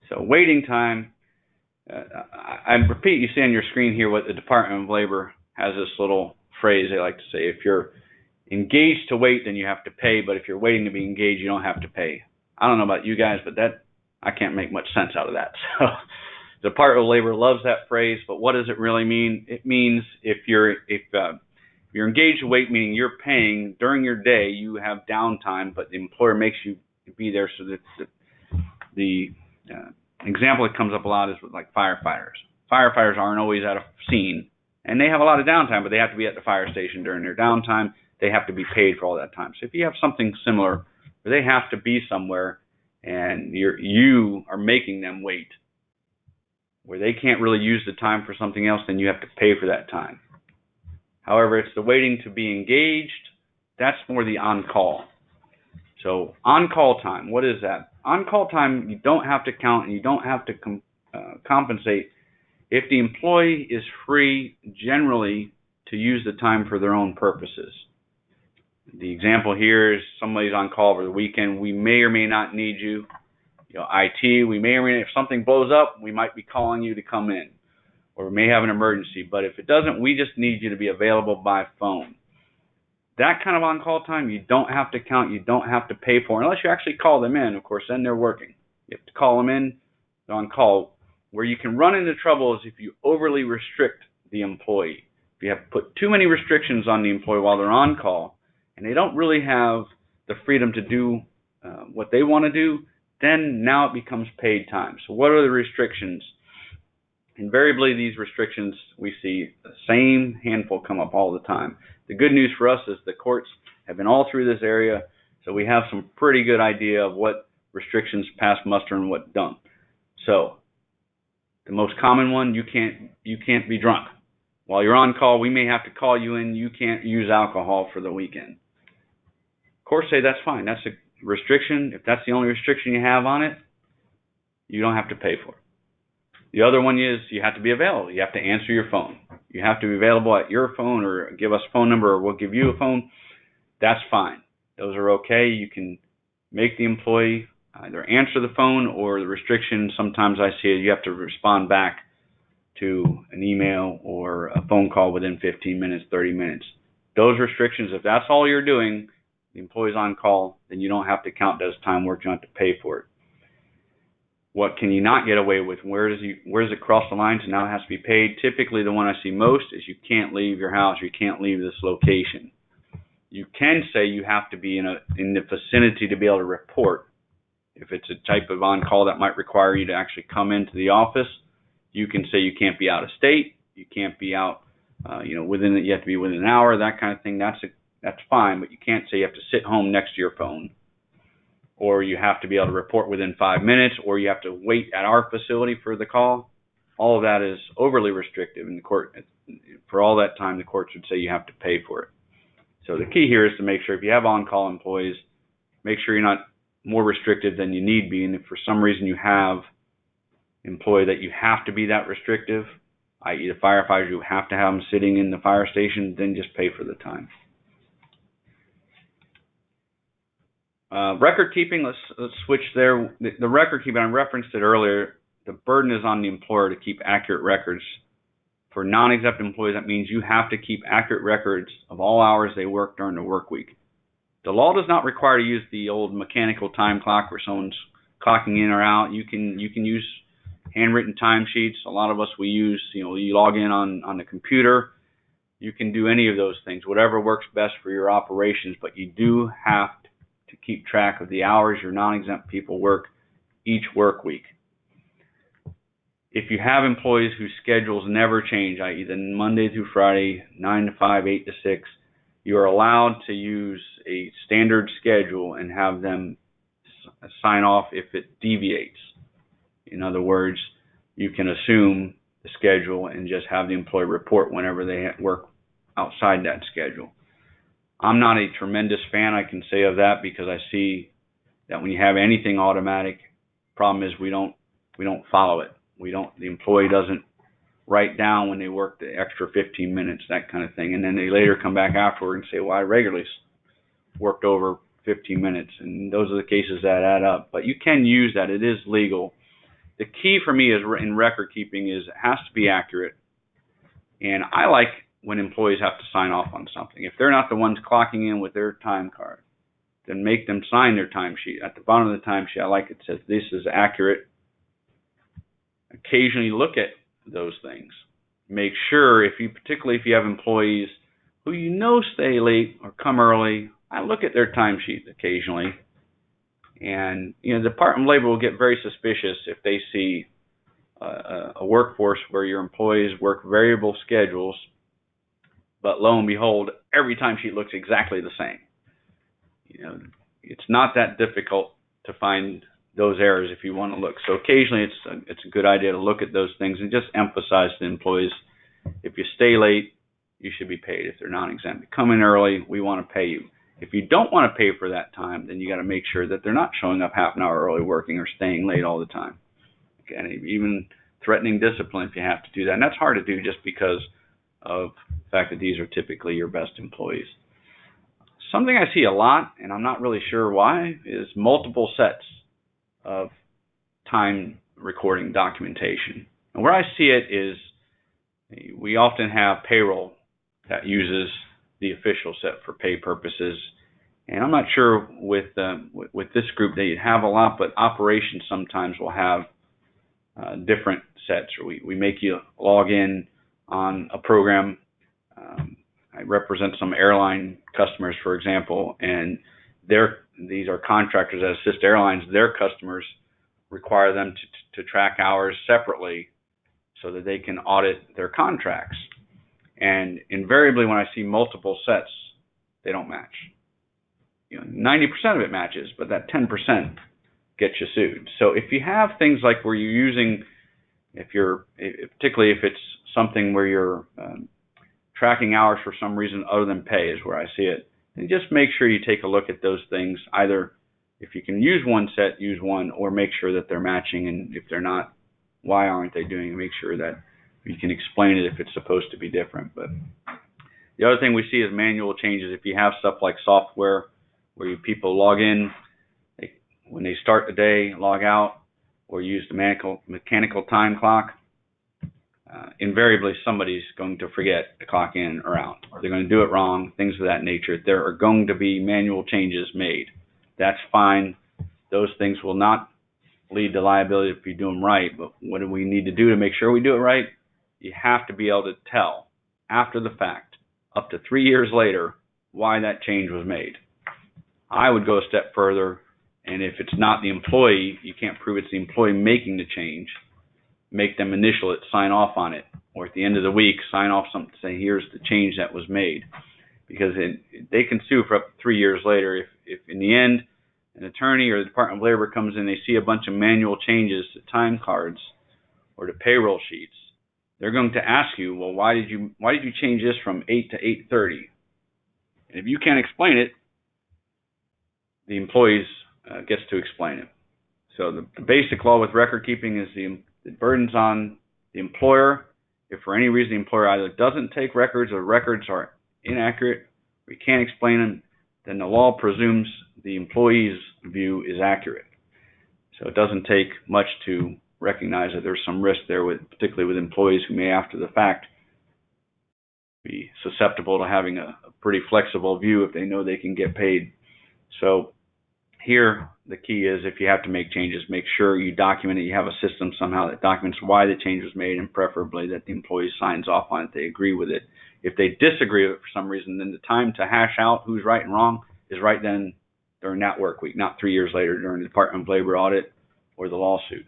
S2: So waiting time, I repeat, you see on your screen here what the Department of Labor has this little phrase they like to say. If you're engaged to wait, then you have to pay, but if you're waiting to be engaged, you don't have to pay. I don't know about you guys, but I can't make much sense out of that. So the Department of Labor loves that phrase, but what does it really mean? It means if you're engaged to wait, meaning you're paying during your day, you have downtime, but the employer makes you be there. So that the example that comes up a lot is with like firefighters. Firefighters aren't always at a scene, and they have a lot of downtime, but they have to be at the fire station during their downtime. They have to be paid for all that time. So if you have something similar where they have to be somewhere and you are making them wait, where they can't really use the time for something else, then you have to pay for that time. However, it's the waiting to be engaged. That's more the on-call. So on-call time, what is that? On-call time, you don't have to count and you don't have to compensate if the employee is free generally to use the time for their own purposes. The example here is somebody's on call over the weekend. We may or may not need you. IT, we may or may not, if something blows up, we might be calling you to come in. Or we may have an emergency. But if it doesn't, we just need you to be available by phone. That kind of on-call time, you don't have to count, you don't have to pay for, unless you actually call them in. Of course, then they're working. You have to call them in, they're on call. Where you can run into trouble is if you overly restrict the employee. If you have put too many restrictions on the employee while they're on call, and they don't really have the freedom to do what they want to do, then now it becomes paid time. So what are the restrictions? Invariably, these restrictions, we see the same handful come up all the time. The good news for us is the courts have been all through this area, so we have some pretty good idea of what restrictions pass muster and what don't. So the most common one, you can't be drunk. While you're on call, we may have to call you in. You can't use alcohol for the weekend. Courts say that's fine. That's a restriction. If that's the only restriction you have on it, you don't have to pay for it. The other one is you have to be available. You have to answer your phone. You have to be available at your phone or give us a phone number or we'll give you a phone. That's fine. Those are okay. You can make the employee either answer the phone or the restriction. Sometimes I see it, you have to respond back to an email or a phone call within 15 minutes, 30 minutes. Those restrictions, if that's all you're doing, the employee's on call, then you don't have to count that as time worked. You don't have to pay for it. What can you not get away with? Where does it cross the line? So now it has to be paid. Typically, the one I see most is you can't leave your house. You can't leave this location. You can say you have to be in the vicinity to be able to report. If it's a type of on-call that might require you to actually come into the office, you can say you can't be out of state. You can't be out, you have to be within an hour, that kind of thing. That's fine, but you can't say you have to sit home next to your phone, or you have to be able to report within 5 minutes, or you have to wait at our facility for the call. All of that is overly restrictive, and the court, for all that time, the courts would say you have to pay for it. So the key here is to make sure if you have on-call employees, make sure you're not more restrictive than you need be, and if for some reason you have employee that you have to be that restrictive, i.e. the firefighters, you have to have them sitting in the fire station, then just pay for the time. Record keeping, let's switch there. The record keeping, I referenced it earlier, the burden is on the employer to keep accurate records. For non-exempt employees, that means you have to keep accurate records of all hours they work during the work week. The law does not require to use the old mechanical time clock where someone's clocking in or out. You can use handwritten timesheets. A lot of us, we use, you log in on the computer. You can do any of those things, whatever works best for your operations, but you do have to keep track of the hours your non-exempt people work each work week. If you have employees whose schedules never change, i.e. Monday through Friday, 9 to 5, 8 to 6, you are allowed to use a standard schedule and have them sign off if it deviates. In other words, you can assume the schedule and just have the employee report whenever they work outside that schedule. I'm not a tremendous fan, I can say, of that, because I see that when you have anything automatic, problem is we don't follow it. The employee doesn't write down when they work the extra 15 minutes, that kind of thing. And then they later come back afterward and say, well, I regularly worked over 15 minutes. And those are the cases that add up. But you can use that. It is legal. The key for me is in record keeping is it has to be accurate. And I like when employees have to sign off on something. If they're not the ones clocking in with their time card, then make them sign their timesheet. At the bottom of the timesheet, I like it says this is accurate. Occasionally look at those things. Make sure, particularly if you have employees who you know stay late or come early, I look at their timesheet occasionally. And the Department of Labor will get very suspicious if they see a workforce where your employees work variable schedules, but lo and behold, every timesheet looks exactly the same. It's not that difficult to find those errors if you want to look. So occasionally it's a good idea to look at those things and just emphasize to employees, if you stay late, you should be paid. If they're non-exempt, come in early, we want to pay you. If you don't want to pay for that time, then you got to make sure that they're not showing up half an hour early working or staying late all the time. And even threatening discipline if you have to do that. And that's hard to do just because of the fact that these are typically your best employees. Something I see a lot, and I'm not really sure why, is multiple sets of time recording documentation. And where I see it is we often have payroll that uses the official set for pay purposes. And I'm not sure with this group that you have a lot, but operations sometimes will have different sets. Or we make you log in on a program. I represent some airline customers, for example, and these are contractors that assist airlines. Their customers require them to track hours separately so that they can audit their contracts. And invariably, when I see multiple sets, they don't match. 90% of it matches, but that 10% gets you sued. So if you have things like where you're using, particularly if it's something where you're tracking hours for some reason other than pay is where I see it, and just make sure you take a look at those things. Either if you can use one set, use one, or make sure that they're matching, and if they're not, why aren't they doing it? Make sure that you can explain it if it's supposed to be different. But the other thing we see is manual changes. If you have stuff like software where people log in, when they start the day, log out, or use the mechanical time clock, invariably somebody's going to forget to clock in or out, or they're going to do it wrong, things of that nature. There are going to be manual changes made. That's fine. Those things will not lead to liability if you do them right, but what do we need to do to make sure we do it right? You have to be able to tell after the fact, up to 3 years later, why that change was made. I would go a step further, and if it's not the employee, you can't prove it's the employee making the change, make them initial it, sign off on it, or at the end of the week, sign off something to say, here's the change that was made. Because they can sue for up to 3 years later if in the end, an attorney or the Department of Labor comes in, they see a bunch of manual changes to time cards or to payroll sheets. They're going to ask you, well, why did you change this from 8 to 8:30? And if you can't explain it, the employees gets to explain it. So the basic law with record keeping is the burden's on the employer. If for any reason the employer either doesn't take records or records are inaccurate, or you can't explain them, then the law presumes the employee's view is accurate. So it doesn't take much to recognize that there's some risk there, particularly with employees who may, after the fact, be susceptible to having a pretty flexible view if they know they can get paid. So here, the key is if you have to make changes, make sure you document it. You have a system somehow that documents why the change was made, and preferably that the employee signs off on it, they agree with it. If they disagree with it for some reason, then the time to hash out who's right and wrong is right then during that work week, not 3 years later during the Department of Labor audit or the lawsuit.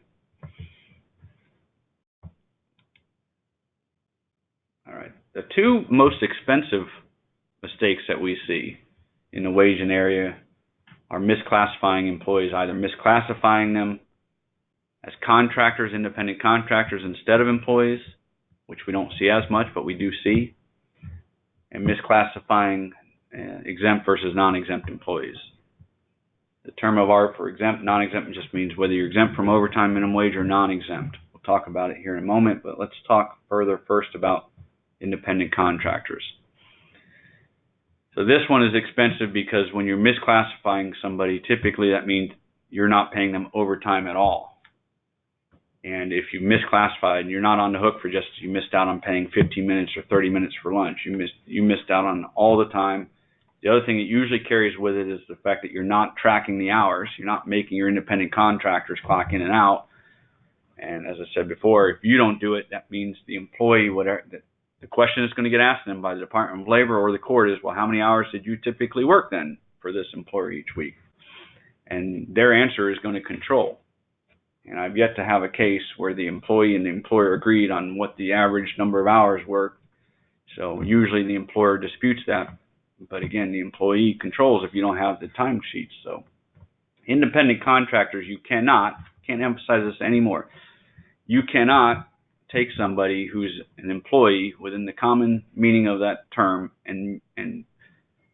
S2: All right. The two most expensive mistakes that we see in the waging area are misclassifying employees, either misclassifying them as contractors, independent contractors instead of employees, which we don't see as much, but we do see, and misclassifying exempt versus non-exempt employees. The term of art for exempt, non-exempt just means whether you're exempt from overtime, minimum wage, or non-exempt. We'll talk about it here in a moment, but let's talk further first about independent contractors. So this one is expensive because when you're misclassifying somebody, typically that means you're not paying them overtime at all. And if you misclassified, you're not on the hook for just you missed out on paying 15 minutes or 30 minutes for lunch. You missed out on all the time. The other thing that usually carries with it is the fact that you're not tracking the hours. You're not making your independent contractors clock in and out. And as I said before, if you don't do it, that means the employee, whatever, the question is going to get asked them by the Department of Labor or the court is, well, how many hours did you typically work then for this employer each week? And their answer is going to control. And I've yet to have a case where the employee and the employer agreed on what the average number of hours were. So usually the employer disputes that. But again, the employee controls if you don't have the timesheets. So independent contractors, you can't emphasize this anymore. You cannot take somebody who's an employee within the common meaning of that term and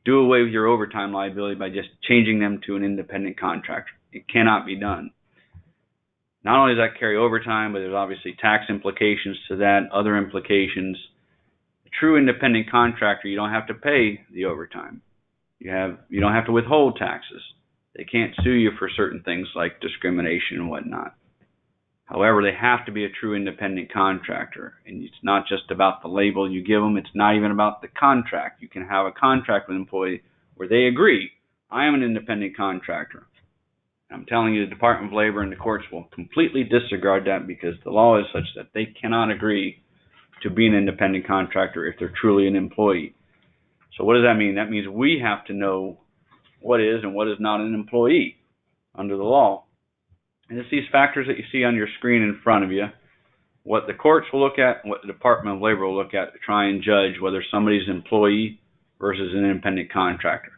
S2: do away with your overtime liability by just changing them to an independent contractor. It cannot be done. Not only does that carry overtime, but there's obviously tax implications to that, other implications. A true independent contractor, you don't have to pay the overtime. You don't have to withhold taxes. They can't sue you for certain things like discrimination and whatnot. However, they have to be a true independent contractor. And it's not just about the label you give them. It's not even about the contract. You can have a contract with an employee where they agree, I am an independent contractor. I'm telling you, the Department of Labor and the courts will completely disregard that because the law is such that they cannot agree to be an independent contractor if they're truly an employee. So what does that mean? That means we have to know what is and what is not an employee under the law. And it's these factors that you see on your screen in front of you, what the courts will look at and what the Department of Labor will look at to try and judge whether somebody's an employee versus an independent contractor.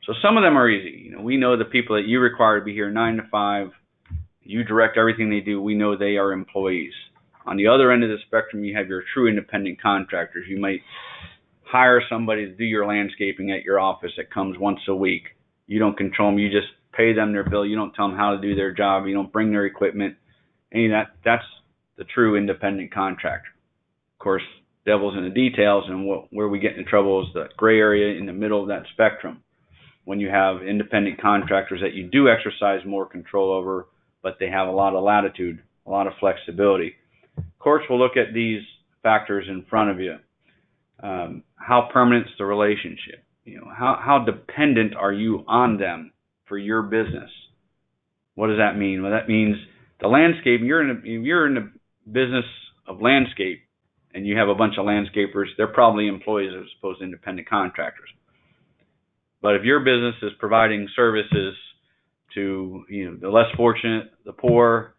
S2: So some of them are easy. We know the people that you require to be here 9 to 5, you direct everything they do, we know they are employees. On the other end of the spectrum, you have your true independent contractors. You might hire somebody to do your landscaping at your office that comes once a week. You don't control them. You just pay them their bill. You don't tell them how to do their job. You don't bring their equipment. Any of that, that's the true independent contractor. Of course, devil's in the details, and where we get into trouble is the gray area in the middle of that spectrum. When you have independent contractors that you do exercise more control over, but they have a lot of latitude, a lot of flexibility. Courts will look at these factors in front of you. How permanent is the relationship? How dependent are you on them for your business? What does that mean? Well, that means the landscape. You're in the business of landscape, and you have a bunch of landscapers. They're probably employees as opposed to independent contractors. But if your business is providing services to the less fortunate, the poor,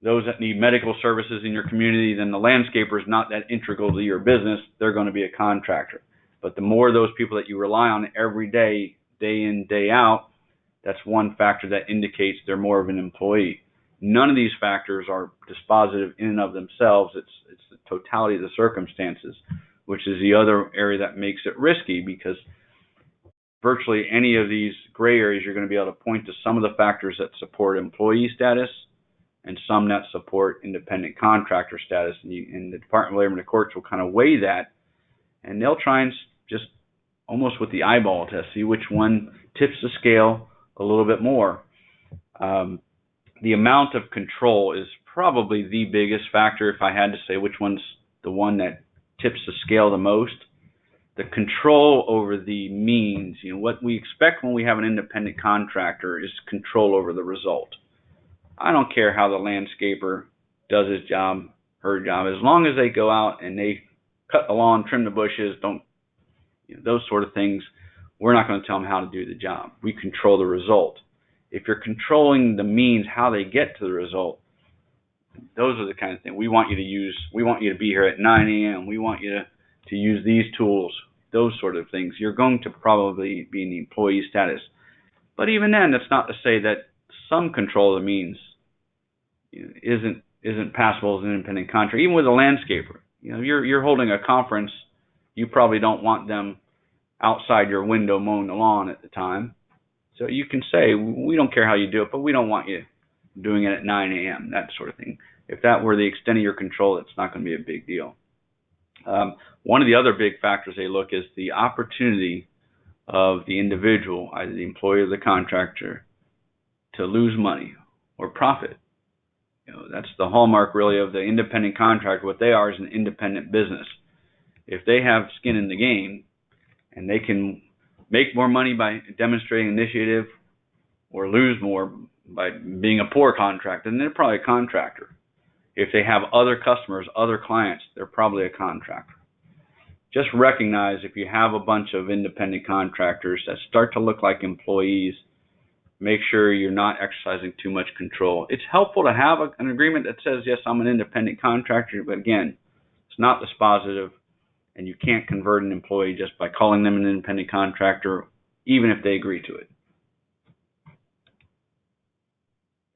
S2: those that need medical services in your community, then the landscaper is not that integral to your business. They're going to be a contractor. But the more those people that you rely on every day, day in, day out, that's one factor that indicates they're more of an employee. None of these factors are dispositive in and of themselves. It's the totality of the circumstances, which is the other area that makes it risky, because virtually any of these gray areas, you're going to be able to point to some of the factors that support employee status and some that support independent contractor status. And the Department of Labor and the courts will kind of weigh that, and they'll try and just almost with the eyeball test, see which one tips the scale a little bit more. The amount of control is probably the biggest factor if I had to say which one's the one that tips the scale the most. The control over the means, what we expect when we have an independent contractor is control over the result. I don't care how the landscaper does his job, her job, as long as they go out and they cut the lawn, trim the bushes, those sort of things, we're not going to tell them how to do the job. We control the result. If you're controlling the means, how they get to the result, those are the kind of things we want you to use. We want you to be here at 9 a.m. We want you to use these tools, those sort of things. You're going to probably be in the employee status. But even then, that's not to say that some control of the means isn't passable as an independent contractor. Even with a landscaper, you're holding a conference, you probably don't want them outside your window mowing the lawn at the time. So you can say, we don't care how you do it, but we don't want you doing it at 9 a.m., that sort of thing. If that were the extent of your control, it's not going to be a big deal. One of the other big factors they look is the opportunity of the individual, either the employee or the contractor, to lose money or profit. That's the hallmark really of the independent contractor. What they are is an independent business. If they have skin in the game and they can make more money by demonstrating initiative or lose more by being a poor contractor, then they're probably a contractor. If they have other customers, other clients, they're probably a contractor. Just recognize if you have a bunch of independent contractors that start to look like employees, make sure you're not exercising too much control. It's helpful to have an agreement that says, yes, I'm an independent contractor, but again, it's not dispositive, and you can't convert an employee just by calling them an independent contractor, even if they agree to it.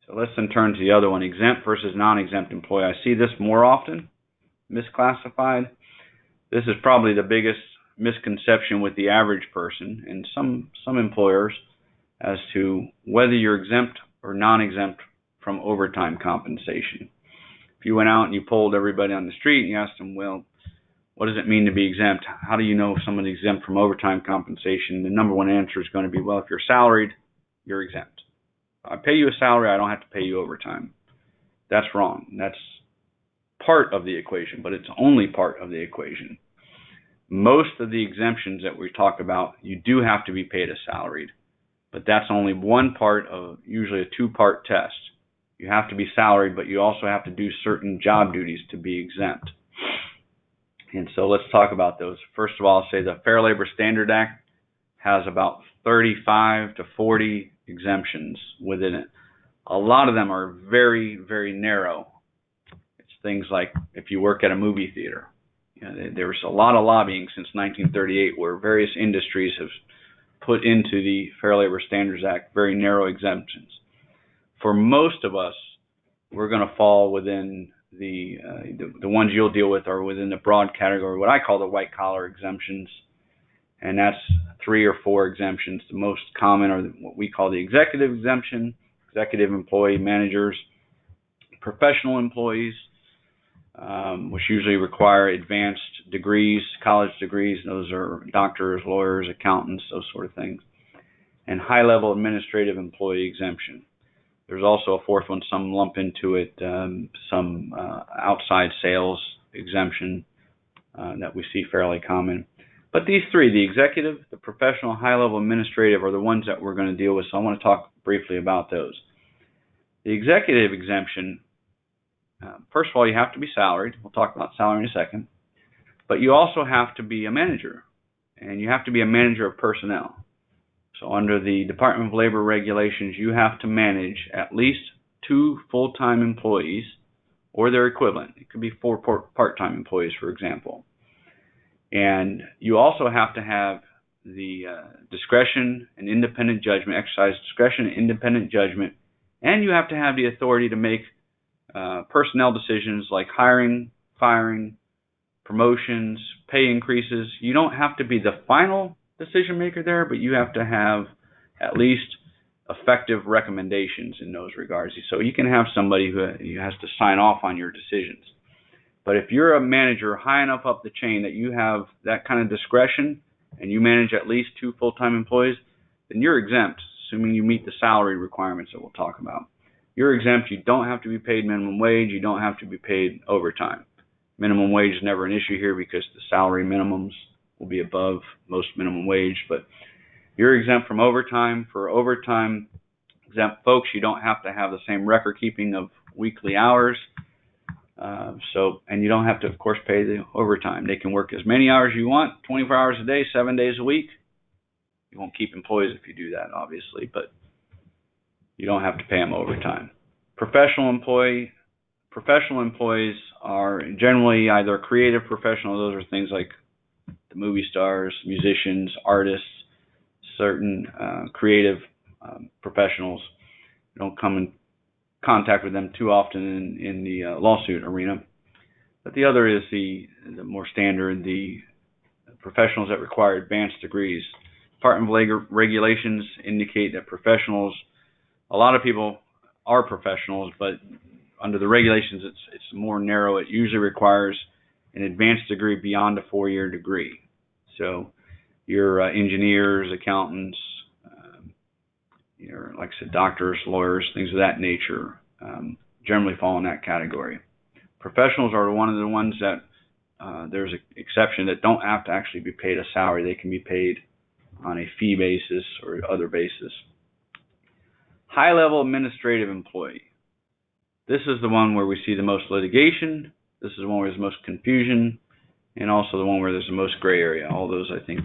S2: So let's then turn to the other one, exempt versus non-exempt employee. I see this more often, misclassified. This is probably the biggest misconception with the average person and some employers as to whether you're exempt or non-exempt from overtime compensation. If you went out and you polled everybody on the street and you asked them, well, what does it mean to be exempt? How do you know if somebody's exempt from overtime compensation? The number one answer is going to be, well, if you're salaried, you're exempt. If I pay you a salary, I don't have to pay you overtime. That's wrong. That's part of the equation, but it's only part of the equation. Most of the exemptions that we talk about, you do have to be paid as salaried, but that's only one part of usually a two-part test. You have to be salaried, but you also have to do certain job duties to be exempt. And so let's talk about those. First of all, I'll say the Fair Labor Standards Act has about 35 to 40 exemptions within it. A lot of them are very, very narrow. It's things like if you work at a movie theater. There's a lot of lobbying since 1938 where various industries have put into the Fair Labor Standards Act very narrow exemptions. For most of us, we're going to fall within the ones you'll deal with are within the broad category, what I call the white collar exemptions, and that's 3 or 4 exemptions. The most common are what we call the executive exemption, executive employee managers, professional employees, which usually require advanced degrees, college degrees. Those are doctors, lawyers, accountants, those sort of things. And high-level administrative employee exemption. There's also a fourth one, some lump into it, some outside sales exemption that we see fairly common. But these 3, the executive, the professional, high-level administrative, are the ones that we're going to deal with, so I want to talk briefly about those. The executive exemption, first of all, you have to be salaried. We'll talk about salary in a second. But you also have to be a manager, and you have to be a manager of personnel. So under the Department of Labor regulations, you have to manage at least 2 full-time employees or their equivalent. It could be 4 part-time employees, for example. And you also have to have the discretion and independent judgment, exercise discretion and independent judgment, and you have to have the authority to make personnel decisions like hiring, firing, promotions, pay increases. You don't have to be the final decision maker there, but you have to have at least effective recommendations in those regards. So you can have somebody who has to sign off on your decisions. But if you're a manager high enough up the chain that you have that kind of discretion and you manage at least 2 full-time employees, then you're exempt, assuming you meet the salary requirements that we'll talk about. You're exempt. You don't have to be paid minimum wage. You don't have to be paid overtime. Minimum wage is never an issue here because the salary minimums will be above most minimum wage, but you're exempt from overtime. For overtime exempt folks, you don't have to have the same record keeping of weekly hours. And you don't have to, of course, pay the overtime. They can work as many hours you want, 24 hours a day, 7 days a week. You won't keep employees if you do that, obviously, but you don't have to pay them overtime. Professional employees are generally either creative professional. Those are things like the movie stars, musicians, artists, certain creative professionals. You don't come in contact with them too often in the lawsuit arena. But the other is the more standard, the professionals that require advanced degrees. Department of Labor regulations indicate that professionals, a lot of people are professionals, but under the regulations it's more narrow. It usually requires an advanced degree beyond a 4-year degree. So your engineers, accountants, like I said, doctors, lawyers, things of that nature, generally fall in that category. Professionals are one of the ones that there's an exception that don't have to actually be paid a salary. They can be paid on a fee basis or other basis. High-level administrative employee. This is the one where we see the most litigation. This is the one where there's the most confusion, and also the one where there's the most gray area. All those, I think,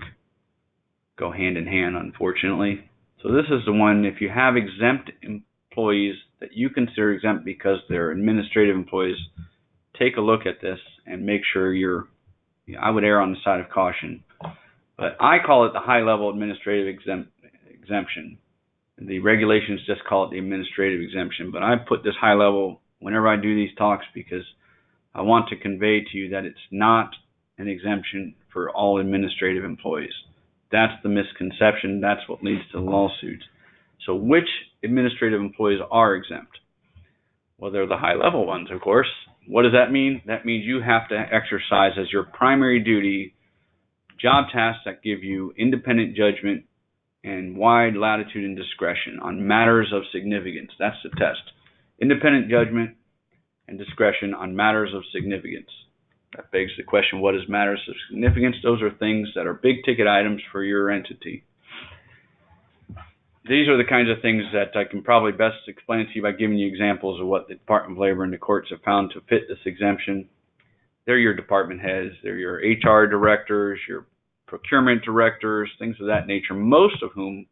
S2: go hand in hand, unfortunately. So this is the one, if you have exempt employees that you consider exempt because they're administrative employees, take a look at this and make sure I would err on the side of caution. But I call it the high-level administrative exemption. The regulations just call it the administrative exemption. But I put this high level whenever I do these talks because I want to convey to you that it's not an exemption for all administrative employees. That's the misconception. That's what leads to lawsuits. So which administrative employees are exempt? Well, they're the high-level ones, of course. What does that mean? That means you have to exercise as your primary duty job tasks that give you independent judgment and wide latitude and discretion on matters of significance. That's the test. Independent judgment and discretion on matters of significance. That begs the question, what is matters of significance? Those are things that are big-ticket items for your entity. These are the kinds of things that I can probably best explain to you by giving you examples of what the Department of Labor and the courts have found to fit this exemption. They're your department heads, they're your HR directors, your procurement directors, things of that nature, most of whom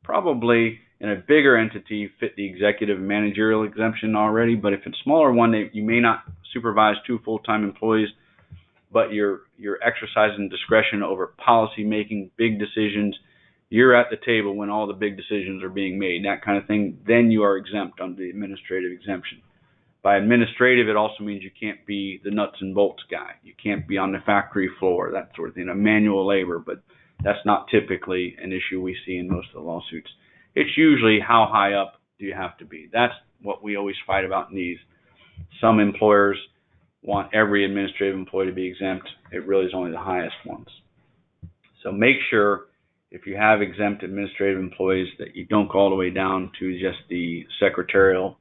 S2: probably in a bigger entity fit the executive and managerial exemption already, but if it's a smaller one, you may not supervise 2 full-time employees, but you're exercising discretion over policy making, big decisions. You're at the table when all the big decisions are being made, that kind of thing, then you are exempt under the administrative exemption. By administrative, it also means you can't be the nuts and bolts guy. You can't be on the factory floor, that sort of thing, manual labor, but that's not typically an issue we see in most of the lawsuits. It's usually how high up do you have to be. That's what we always fight about in these. Some employers want every administrative employee to be exempt. It really is only the highest ones. So make sure if you have exempt administrative employees that you don't go all the way down to just the secretarial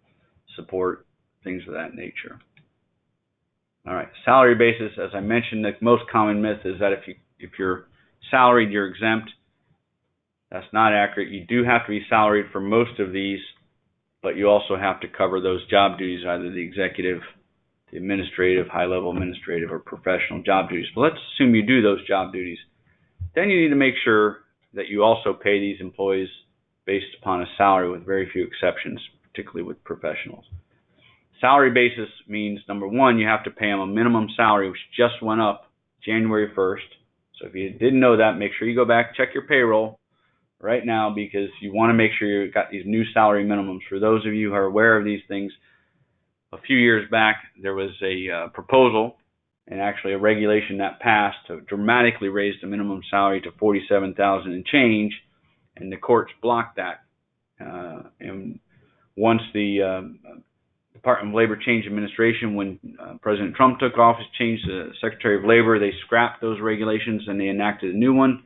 S2: support, things of that nature. All right, salary basis, as I mentioned, the most common myth is that if you're salaried, you're exempt. That's not accurate. You do have to be salaried for most of these, but you also have to cover those job duties, either the executive, the administrative, high-level administrative, or professional job duties. But let's assume you do those job duties. Then you need to make sure that you also pay these employees based upon a salary with very few exceptions, particularly with professionals. Salary basis means, number one, you have to pay them a minimum salary, which just went up January 1st. So if you didn't know that, make sure you go back, check your payroll right now, because you want to make sure you've got these new salary minimums. For those of you who are aware of these things, a few years back, there was a proposal and actually a regulation that passed to dramatically raise the minimum salary to $47,000 and change, and the courts blocked that. And once the Department of Labor changed administration, when President Trump took office, changed the Secretary of Labor, they scrapped those regulations and they enacted a new one.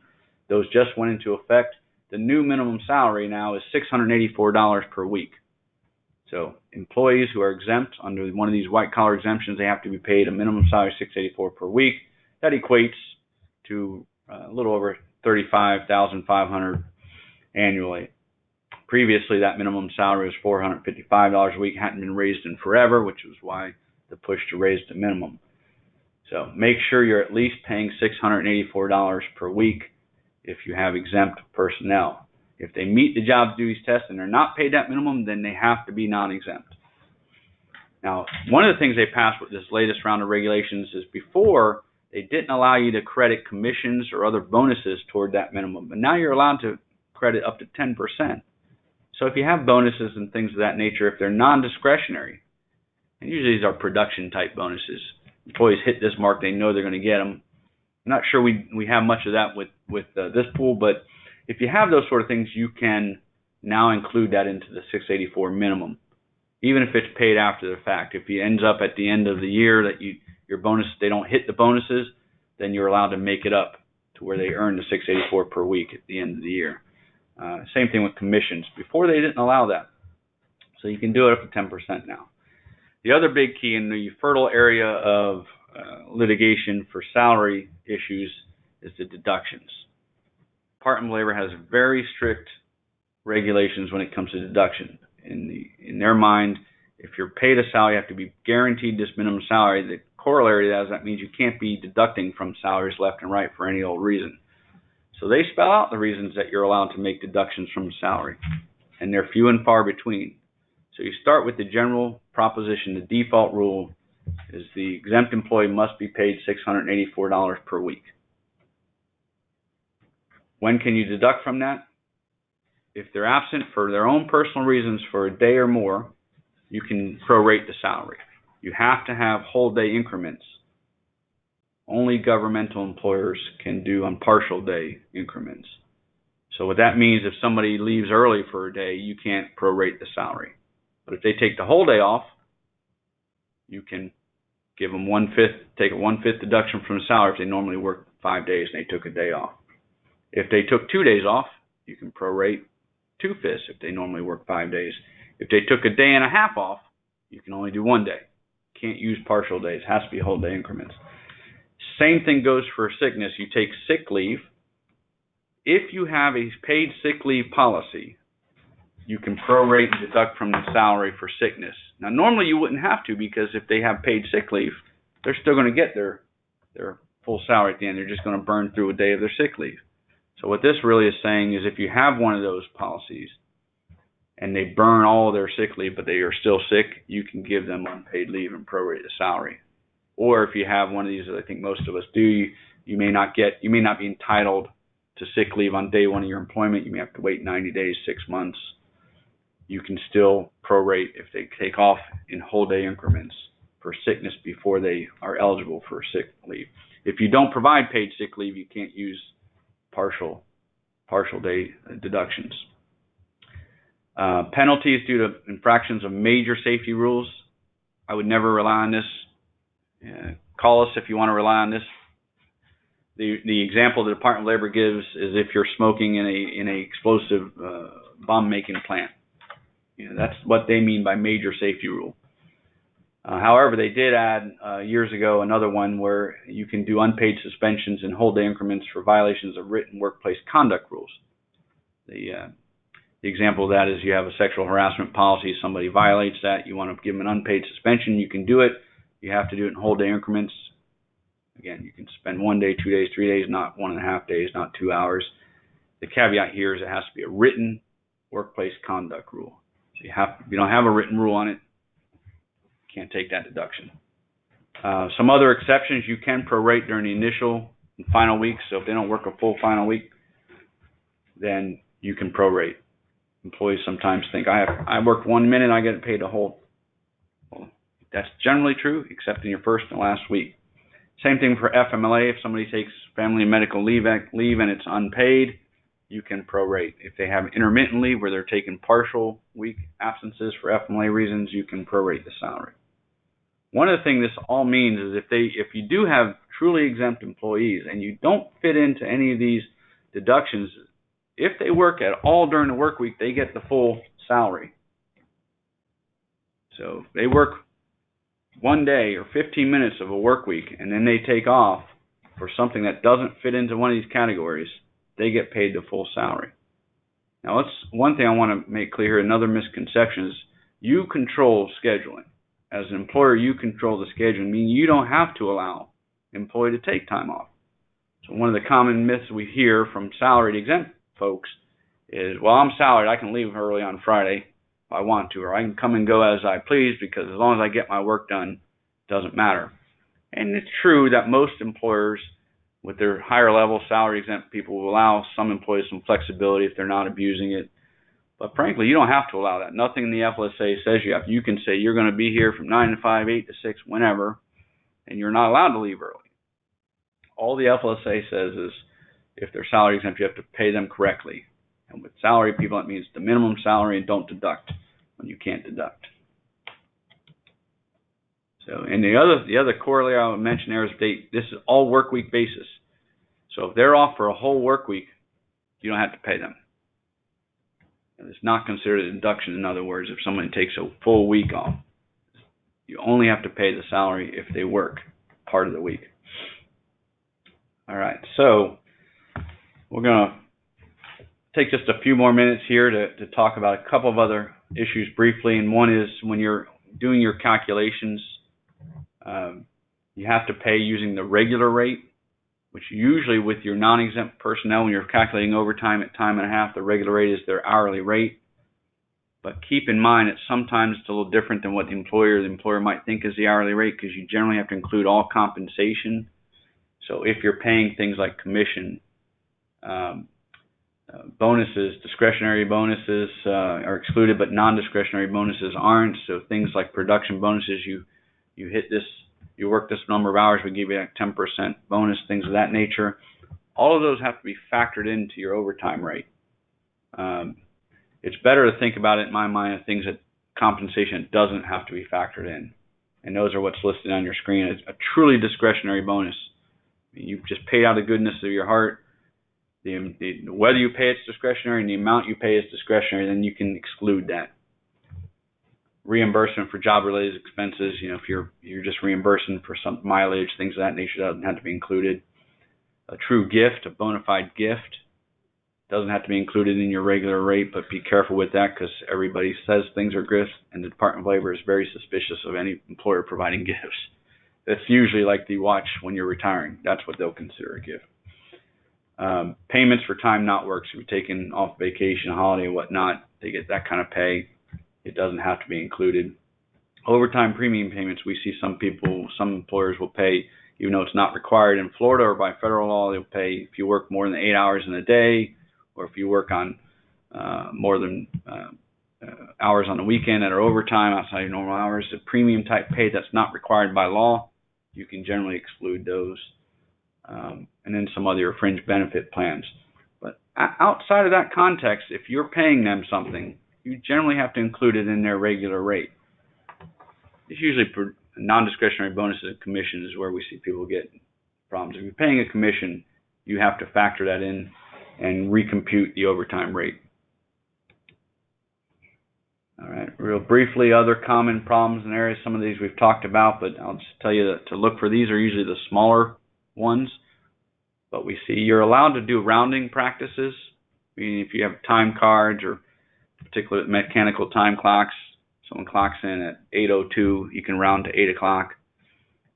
S2: Those just went into effect. The new minimum salary now is $684 per week. So employees who are exempt under one of these white-collar exemptions, they have to be paid a minimum salary of $684 per week. That equates to a little over $35,500 annually. Previously, that minimum salary was $455 a week, hadn't been raised in forever, which was why the push to raise the minimum. So make sure you're at least paying $684 per week if you have exempt personnel. If they meet the job duties test and they're not paid that minimum, then they have to be non-exempt. Now, one of the things they passed with this latest round of regulations is before, they didn't allow you to credit commissions or other bonuses toward that minimum, but now you're allowed to credit up to 10%. So if you have bonuses and things of that nature, if they're non-discretionary, and usually these are production-type bonuses, employees hit this mark, they know they're going to get them, I'm not sure we have much of that with this pool, but if you have those sort of things, you can now include that into the 684 minimum, even if it's paid after the fact. If it ends up at the end of the year that your bonus, they don't hit the bonuses, then you're allowed to make it up to where they earn the 684 per week at the end of the year. Same thing with commissions. Before, they didn't allow that, so you can do it up to 10% now. The other big key in the fertile area of litigation for salary issues is the deductions. Department of Labor has very strict regulations when it comes to deduction. In their mind, if you're paid a salary, you have to be guaranteed this minimum salary. The corollary to that means you can't be deducting from salaries left and right for any old reason. So they spell out the reasons that you're allowed to make deductions from salary, and they're few and far between. So you start with the general proposition. The default rule is the exempt employee must be paid $684 per week. When can you deduct from that? If they're absent for their own personal reasons for a day or more, you can prorate the salary. You have to have whole day increments. Only governmental employers can do on partial day increments. So what that means, if somebody leaves early for a day, you can't prorate the salary. But if they take the whole day off, you can give them take a 1/5 deduction from the salary if they normally work 5 days and they took a day off. If they took 2 days off, you can prorate 2/5 if they normally work 5 days. If they took a day and a half off, you can only do 1 day. Can't use partial days. It has to be whole day increments. Same thing goes for sickness. You take sick leave. If you have a paid sick leave policy, you can prorate and deduct from the salary for sickness. Now, normally you wouldn't have to, because if they have paid sick leave, they're still going to get their full salary at the end. They're just going to burn through a day of their sick leave. So what this really is saying is, if you have one of those policies and they burn all of their sick leave, but they are still sick, you can give them unpaid leave and prorate the salary. Or if you have one of these, that I think most of us do, you may not be entitled to sick leave on day one of your employment. You may have to wait 90 days, 6 months. You can still prorate if they take off in whole day increments for sickness before they are eligible for sick leave. If you don't provide paid sick leave, you can't use partial day deductions. Penalties due to infractions of major safety rules. I would never rely on this. Call us if you want to rely on this. The example the Department of Labor gives is if you're smoking in a explosive bomb making plant. That's what they mean by major safety rule. However, they did add years ago another one where you can do unpaid suspensions in whole day increments for violations of written workplace conduct rules. The example of that is you have a sexual harassment policy, somebody violates that, you want to give them an unpaid suspension, you can do it. You have to do it in whole day increments. Again, you can spend 1 day, 2 days, 3 days, not 1.5 days, not 2 hours. The caveat here is it has to be a written workplace conduct rule. So if you don't have a written rule on it, you can't take that deduction. Some other exceptions, you can prorate during the initial and final week. So if they don't work a full final week, then you can prorate. Employees sometimes think, I worked 1 minute, I get paid a whole. Well, that's generally true, except in your first and last week. Same thing for FMLA. If somebody takes family and medical leave and it's unpaid, you can prorate. If they have intermittent leave where they're taking partial week absences for FMLA reasons, you can prorate the salary. One of the things this all means is if you do have truly exempt employees and you don't fit into any of these deductions, if they work at all during the work week, they get the full salary. So if they work 1 day or 15 minutes of a work week and then they take off for something that doesn't fit into one of these categories, they get paid the full salary. Now, one thing I want to make clear here, another misconception is you control scheduling. As an employer, you control the scheduling, meaning you don't have to allow an employee to take time off. So one of the common myths we hear from salaried exempt folks is, well, I'm salaried, I can leave early on Friday if I want to, or I can come and go as I please because as long as I get my work done, it doesn't matter. And it's true that most employers with their higher level salary exempt people will allow some employees some flexibility if they're not abusing it. But frankly, you don't have to allow that. Nothing in the FLSA says you have to. You can say you're going to be here from 9 to 5, 8 to 6, whenever, and you're not allowed to leave early. All the FLSA says is if they're salary exempt, you have to pay them correctly. And with salary people, that means the minimum salary and don't deduct when you can't deduct. So, and the other corollary I would mention there is this is all work week basis. So if they're off for a whole work week, you don't have to pay them. And it's not considered a deduction. In other words, if someone takes a full week off, you only have to pay the salary if they work part of the week. All right, so we're going to take just a few more minutes here to talk about a couple of other issues briefly. And one is when you're doing your calculations, you have to pay using the regular rate, which usually with your non-exempt personnel, when you're calculating overtime at time and a half, the regular rate is their hourly rate. But keep in mind that sometimes it's a little different than what the employer might think is the hourly rate, because you generally have to include all compensation. So if you're paying things like commission, bonuses, discretionary bonuses are excluded, but non-discretionary bonuses aren't. So things like production bonuses, you hit this, you work this number of hours, we give you a 10% bonus, things of that nature. All of those have to be factored into your overtime rate. It's better to think about it, in my mind, of things that compensation doesn't have to be factored in. And those are what's listed on your screen. It's a truly discretionary bonus. I mean, you've just paid out of the goodness of your heart. Whether you pay it's discretionary and the amount you pay is discretionary, then you can exclude that. Reimbursement for job-related expenses, if you're just reimbursing for some mileage, things of that nature, doesn't have to be included. A true gift, a bona fide gift, doesn't have to be included in your regular rate, but be careful with that because everybody says things are gifts, and the Department of Labor is very suspicious of any employer providing gifts. That's usually like the watch when you're retiring. That's what they'll consider a gift. Payments for time not worked. So if you're taking off vacation, holiday, whatnot, they get that kind of pay. It doesn't have to be included. Overtime premium payments, we see some employers will pay, even though it's not required in Florida or by federal law, they'll pay if you work more than 8 hours in a day, or if you work on more than hours on the weekend that are overtime outside your normal hours. The premium type pay that's not required by law, you can generally exclude those. And then some other fringe benefit plans. But outside of that context, if you're paying them something, you generally have to include it in their regular rate. It's usually non-discretionary bonuses and commissions is where we see people get problems. If you're paying a commission, you have to factor that in and recompute the overtime rate. All right, real briefly, other common problems and areas. Some of these we've talked about, but I'll just tell you that to look for these are usually the smaller ones. But we see you're allowed to do rounding practices, meaning if you have time cards or particular mechanical time clocks, someone clocks in at 8:02, you can round to 8 o'clock.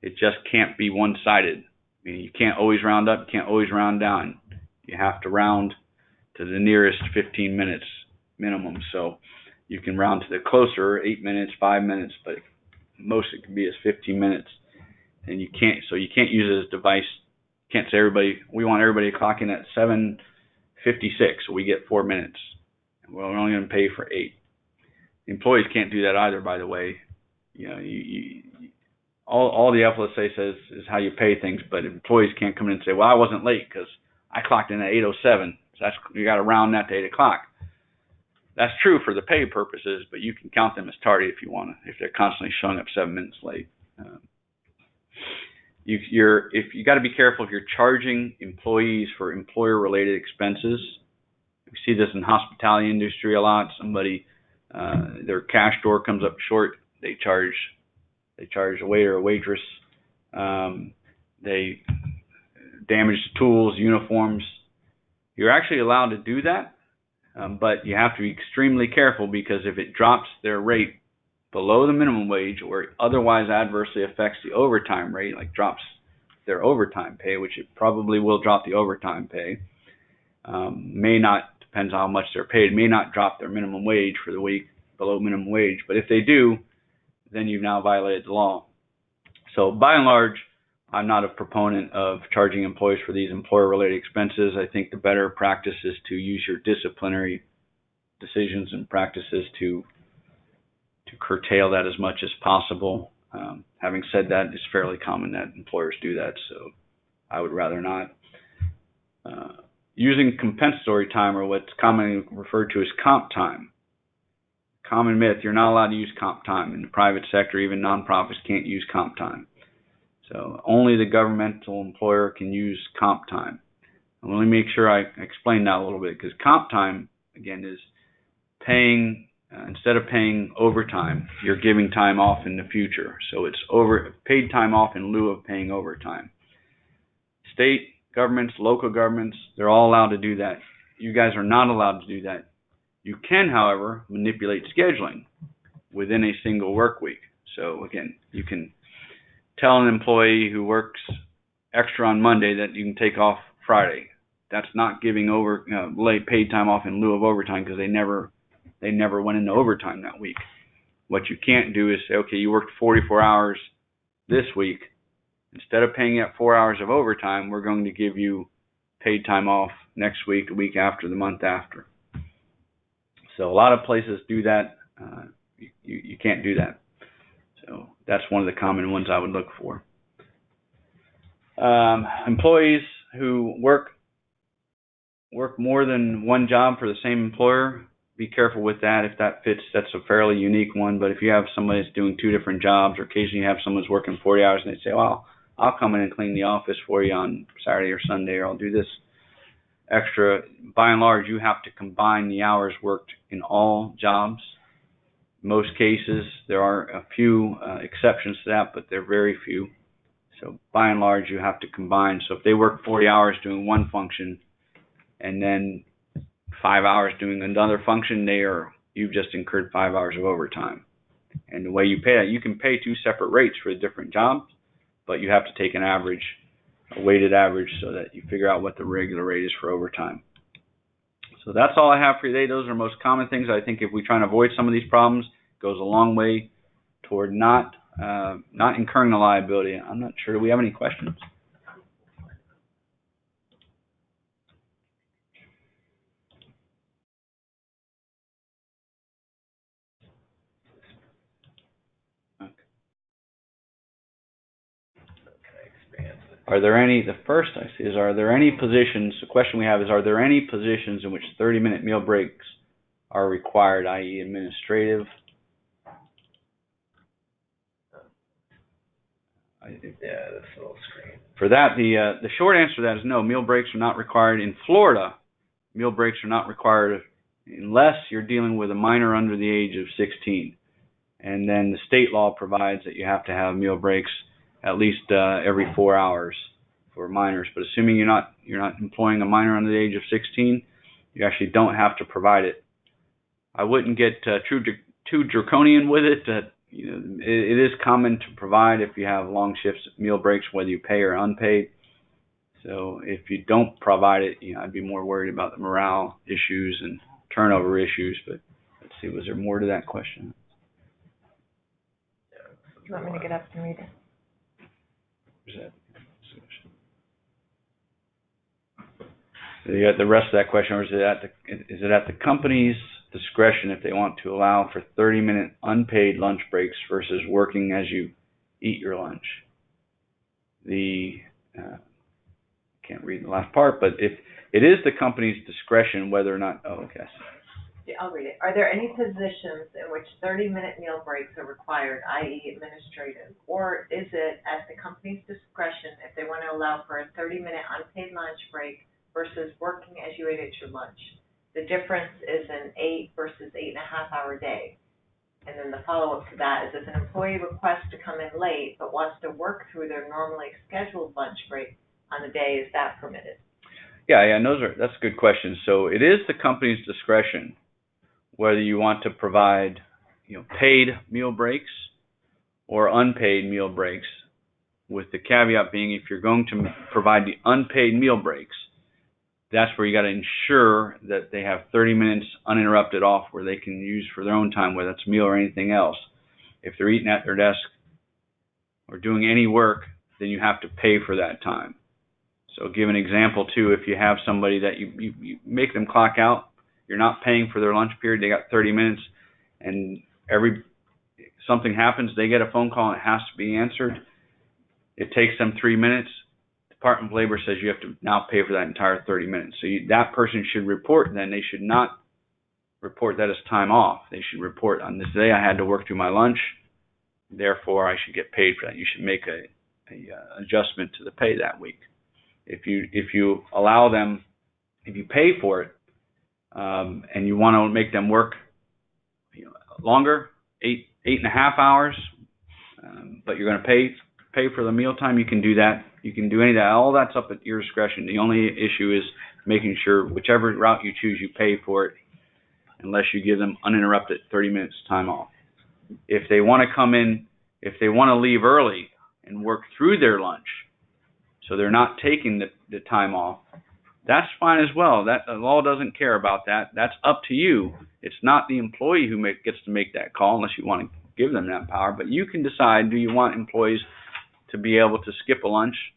S2: It just can't be one-sided. Meaning you can't always round up, you can't always round down. You have to round to the nearest 15 minutes minimum. So you can round to the closer 8 minutes, 5 minutes, but most it can be as 15 minutes. And you can't use it as a device. You can't say we want everybody to clock in at 7:56, so we get 4 minutes. Well, we're only going to pay for 8. The employees can't do that either, by the way. All the FLSA says is how you pay things, but employees can't come in and say, well, I wasn't late because I clocked in at 8:07. So you got to round that to 8 o'clock. That's true for the pay purposes, but you can count them as tardy if you want to, if they're constantly showing up 7 minutes late. You got to be careful if you're charging employees for employer-related expenses. We see this in the hospitality industry a lot. Somebody, their cash drawer comes up short. They charge a waiter or waitress. They damage the tools, uniforms. You're actually allowed to do that, but you have to be extremely careful because if it drops their rate below the minimum wage or otherwise adversely affects the overtime rate, like drops their overtime pay, which it probably will drop the overtime pay, may not, depends on how much they're paid, may not drop their minimum wage for the week below minimum wage. But if they do, then you've now violated the law. So by and large, I'm not a proponent of charging employees for these employer-related expenses. I think the better practice is to use your disciplinary decisions and practices to curtail that as much as possible. Having said that, it's fairly common that employers do that. So I would rather not. Using compensatory time, or what's commonly referred to as comp time. Common myth, you're not allowed to use comp time. In the private sector, even nonprofits can't use comp time. So only the governmental employer can use comp time. And let me make sure I explain that a little bit, because comp time, again, is paying, instead of paying overtime, you're giving time off in the future. So it's paid time off in lieu of paying overtime. State governments, local governments, they're all allowed to do that. You guys are not allowed to do that. You can, however, manipulate scheduling within a single work week. So again, you can tell an employee who works extra on Monday that you can take off Friday. That's not giving paid time off in lieu of overtime, because they never went into overtime that week. What you can't do is say, okay, you worked 44 hours this week. Instead of paying you 4 hours of overtime, we're going to give you paid time off next week, the week after, the month after. So a lot of places do that. You can't do that. So that's one of the common ones I would look for. Employees who work more than one job for the same employer, be careful with that. If that fits, that's a fairly unique one. But if you have somebody that's doing 2 different jobs, or occasionally you have someone who's working 40 hours and they say, well, I'll come in and clean the office for you on Saturday or Sunday, or I'll do this extra. By and large, you have to combine the hours worked in all jobs. Most cases, there are a few exceptions to that, but they're very few. So by and large, you have to combine. So if they work 40 hours doing one function and then 5 hours doing another function, you've just incurred 5 hours of overtime. And the way you pay that, you can pay 2 separate rates for the different jobs, but you have to take an average, a weighted average, so that you figure out what the regular rate is for overtime. So that's all I have for you today. Those are the most common things. I think if we try and avoid some of these problems, it goes a long way toward not incurring the liability. I'm not sure. Do we have any questions? Are there any, the first I see is, are there any positions, the question we have is, are there any positions in which 30-minute meal breaks are required, i.e. administrative?
S3: Yeah, this little screen.
S2: For that, the short answer to that is no, meal breaks are not required. In Florida, meal breaks are not required unless you're dealing with a minor under the age of 16. And then the state law provides that you have to have meal breaks at least every 4 hours for minors. But assuming you're not employing a minor under the age of 16, you actually don't have to provide it. I wouldn't get too draconian with it. It is common to provide if you have long shifts, meal breaks, whether you pay or unpaid. So if you don't provide it, I'd be more worried about the morale issues and turnover issues. But let's see, was there more to that question?
S1: Do you want me to get up and read it?
S2: You got the rest of that question, or is it at the company's discretion if they want to allow for 30-minute unpaid lunch breaks versus working as you eat your lunch? Can't read the last part, but if it is the company's discretion whether or not, okay.
S4: Yeah, I'll read it. Are there any positions in which 30-minute meal breaks are required, i.e. administrative, or is it at the company's discretion if they want to allow for a 30-minute unpaid lunch break versus working as you ate at your lunch? The difference is an 8 versus 8.5 hour day. And then the follow-up to that is if an employee requests to come in late but wants to work through their normally scheduled lunch break on the day, is that permitted?
S2: Yeah, and that's a good question. So it is the company's discretion whether you want to provide, paid meal breaks or unpaid meal breaks, with the caveat being if you're going to provide the unpaid meal breaks, that's where you got to ensure that they have 30 minutes uninterrupted off where they can use for their own time, whether it's a meal or anything else. If they're eating at their desk or doing any work, then you have to pay for that time. So give an example too, if you have somebody that you make them clock out, you're not paying for their lunch period, they got 30 minutes, and something happens, they get a phone call and it has to be answered. It takes them 3 minutes. The Department of Labor says you have to now pay for that entire 30 minutes. So that person should report then. They should not report that as time off. They should report, on this day I had to work through my lunch, therefore I should get paid for that. You should make a adjustment to the pay that week. If you allow them, if you pay for it, and you want to make them work longer, 8.5 hours, but you're going to pay for the mealtime, you can do that. You can do any of that. All that's up at your discretion. The only issue is making sure whichever route you choose, you pay for it, unless you give them uninterrupted 30 minutes time off. If they want to come in, if they want to leave early and work through their lunch, so they're not taking the time off, that's fine as well. That the law doesn't care about that. That's up to you. It's not the employee who gets to make that call, unless you want to give them that power. But you can decide, do you want employees to be able to skip a lunch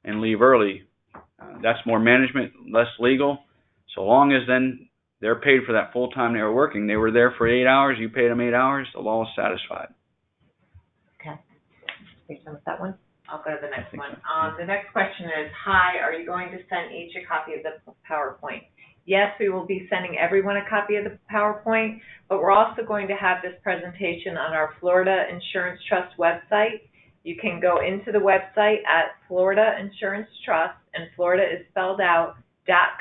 S2: and leave early? That's more management, less legal. So long as then they're paid for that full time they were working. They were there for 8 hours. You paid them 8 hours. The law is satisfied.
S1: Okay. Are you done with that one?
S4: I'll go to the next one. The next question is, hi, are you going to send each a copy of the PowerPoint?
S1: Yes, we will be sending everyone a copy of the PowerPoint, but we're also going to have this presentation on our Florida Insurance Trust website. You can go into the website at Florida Insurance Trust, and Florida is spelled out,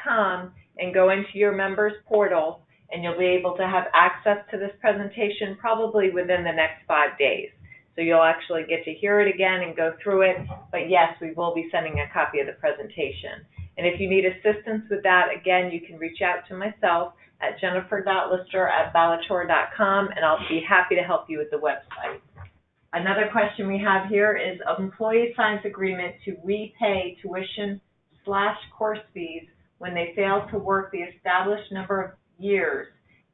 S1: .com, and go into your members portal, and you'll be able to have access to this presentation probably within the next 5 days. So you'll actually get to hear it again and go through it. But yes, we will be sending a copy of the presentation. And if you need assistance with that, again, you can reach out to myself at jennifer.lister@ballator.com, and I'll be happy to help you with the website.
S4: Another question we have here is, an employee signs agreement to repay tuition/course fees when they fail to work the established number of years.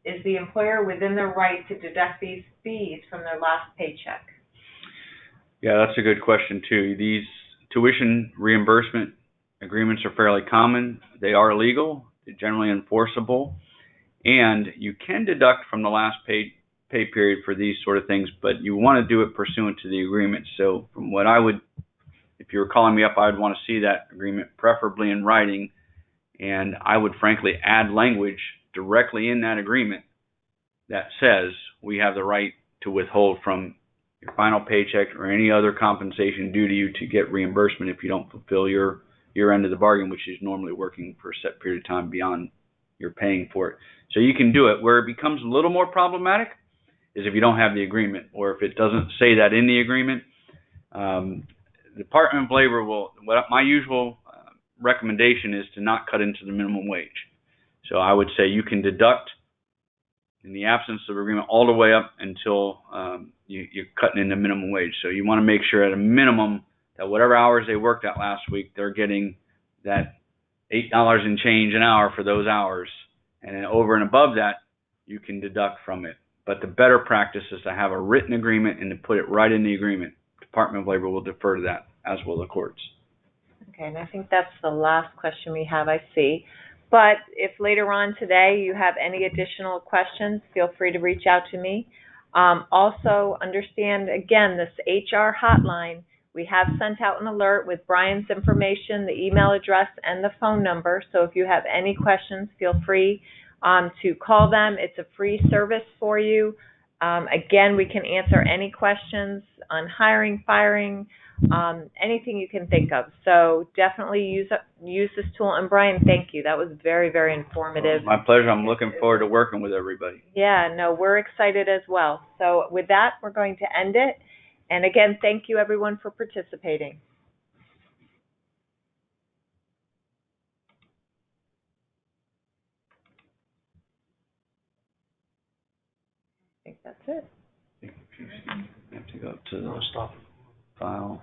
S4: Is the employer within their right to deduct these fees from their last paycheck?
S2: Yeah, that's a good question too. These tuition reimbursement agreements are fairly common. They are legal, they're generally enforceable, and you can deduct from the last pay period for these sort of things, but you want to do it pursuant to the agreement. So from what if you were calling me up, I would want to see that agreement, preferably in writing, and I would frankly add language directly in that agreement that says we have the right to withhold from your final paycheck or any other compensation due to you to get reimbursement if you don't fulfill your end of the bargain, which is normally working for a set period of time beyond you're paying for it. So you can do it. Where it becomes a little more problematic is if you don't have the agreement, or if it doesn't say that in the agreement. The Department of Labor my usual recommendation is to not cut into the minimum wage. So I would say you can deduct, in the absence of agreement, all the way up until you're cutting into minimum wage. So you want to make sure at a minimum that whatever hours they worked at last week, they're getting that $8 and change an hour for those hours. And then over and above that, you can deduct from it. But the better practice is to have a written agreement and to put it right in the agreement. Department of Labor will defer to that, as will the courts.
S1: Okay, and I think that's the last question we have, I see. But if later on today you have any additional questions, feel free to reach out to me. Also, understand, again, this HR hotline, we have sent out an alert with Brian's information, the email address, and the phone number. So if you have any questions, feel free to call them. It's a free service for you. Again, we can answer any questions on hiring, firing, anything you can think of. So definitely use this tool. And Brian, thank you. That was very, very informative.
S2: My pleasure. I'm looking forward to working with everybody.
S1: Yeah, no, we're excited as well. So with that, we're going to end it. And again, thank you everyone for participating. I think that's it.
S2: I have to go up to the file.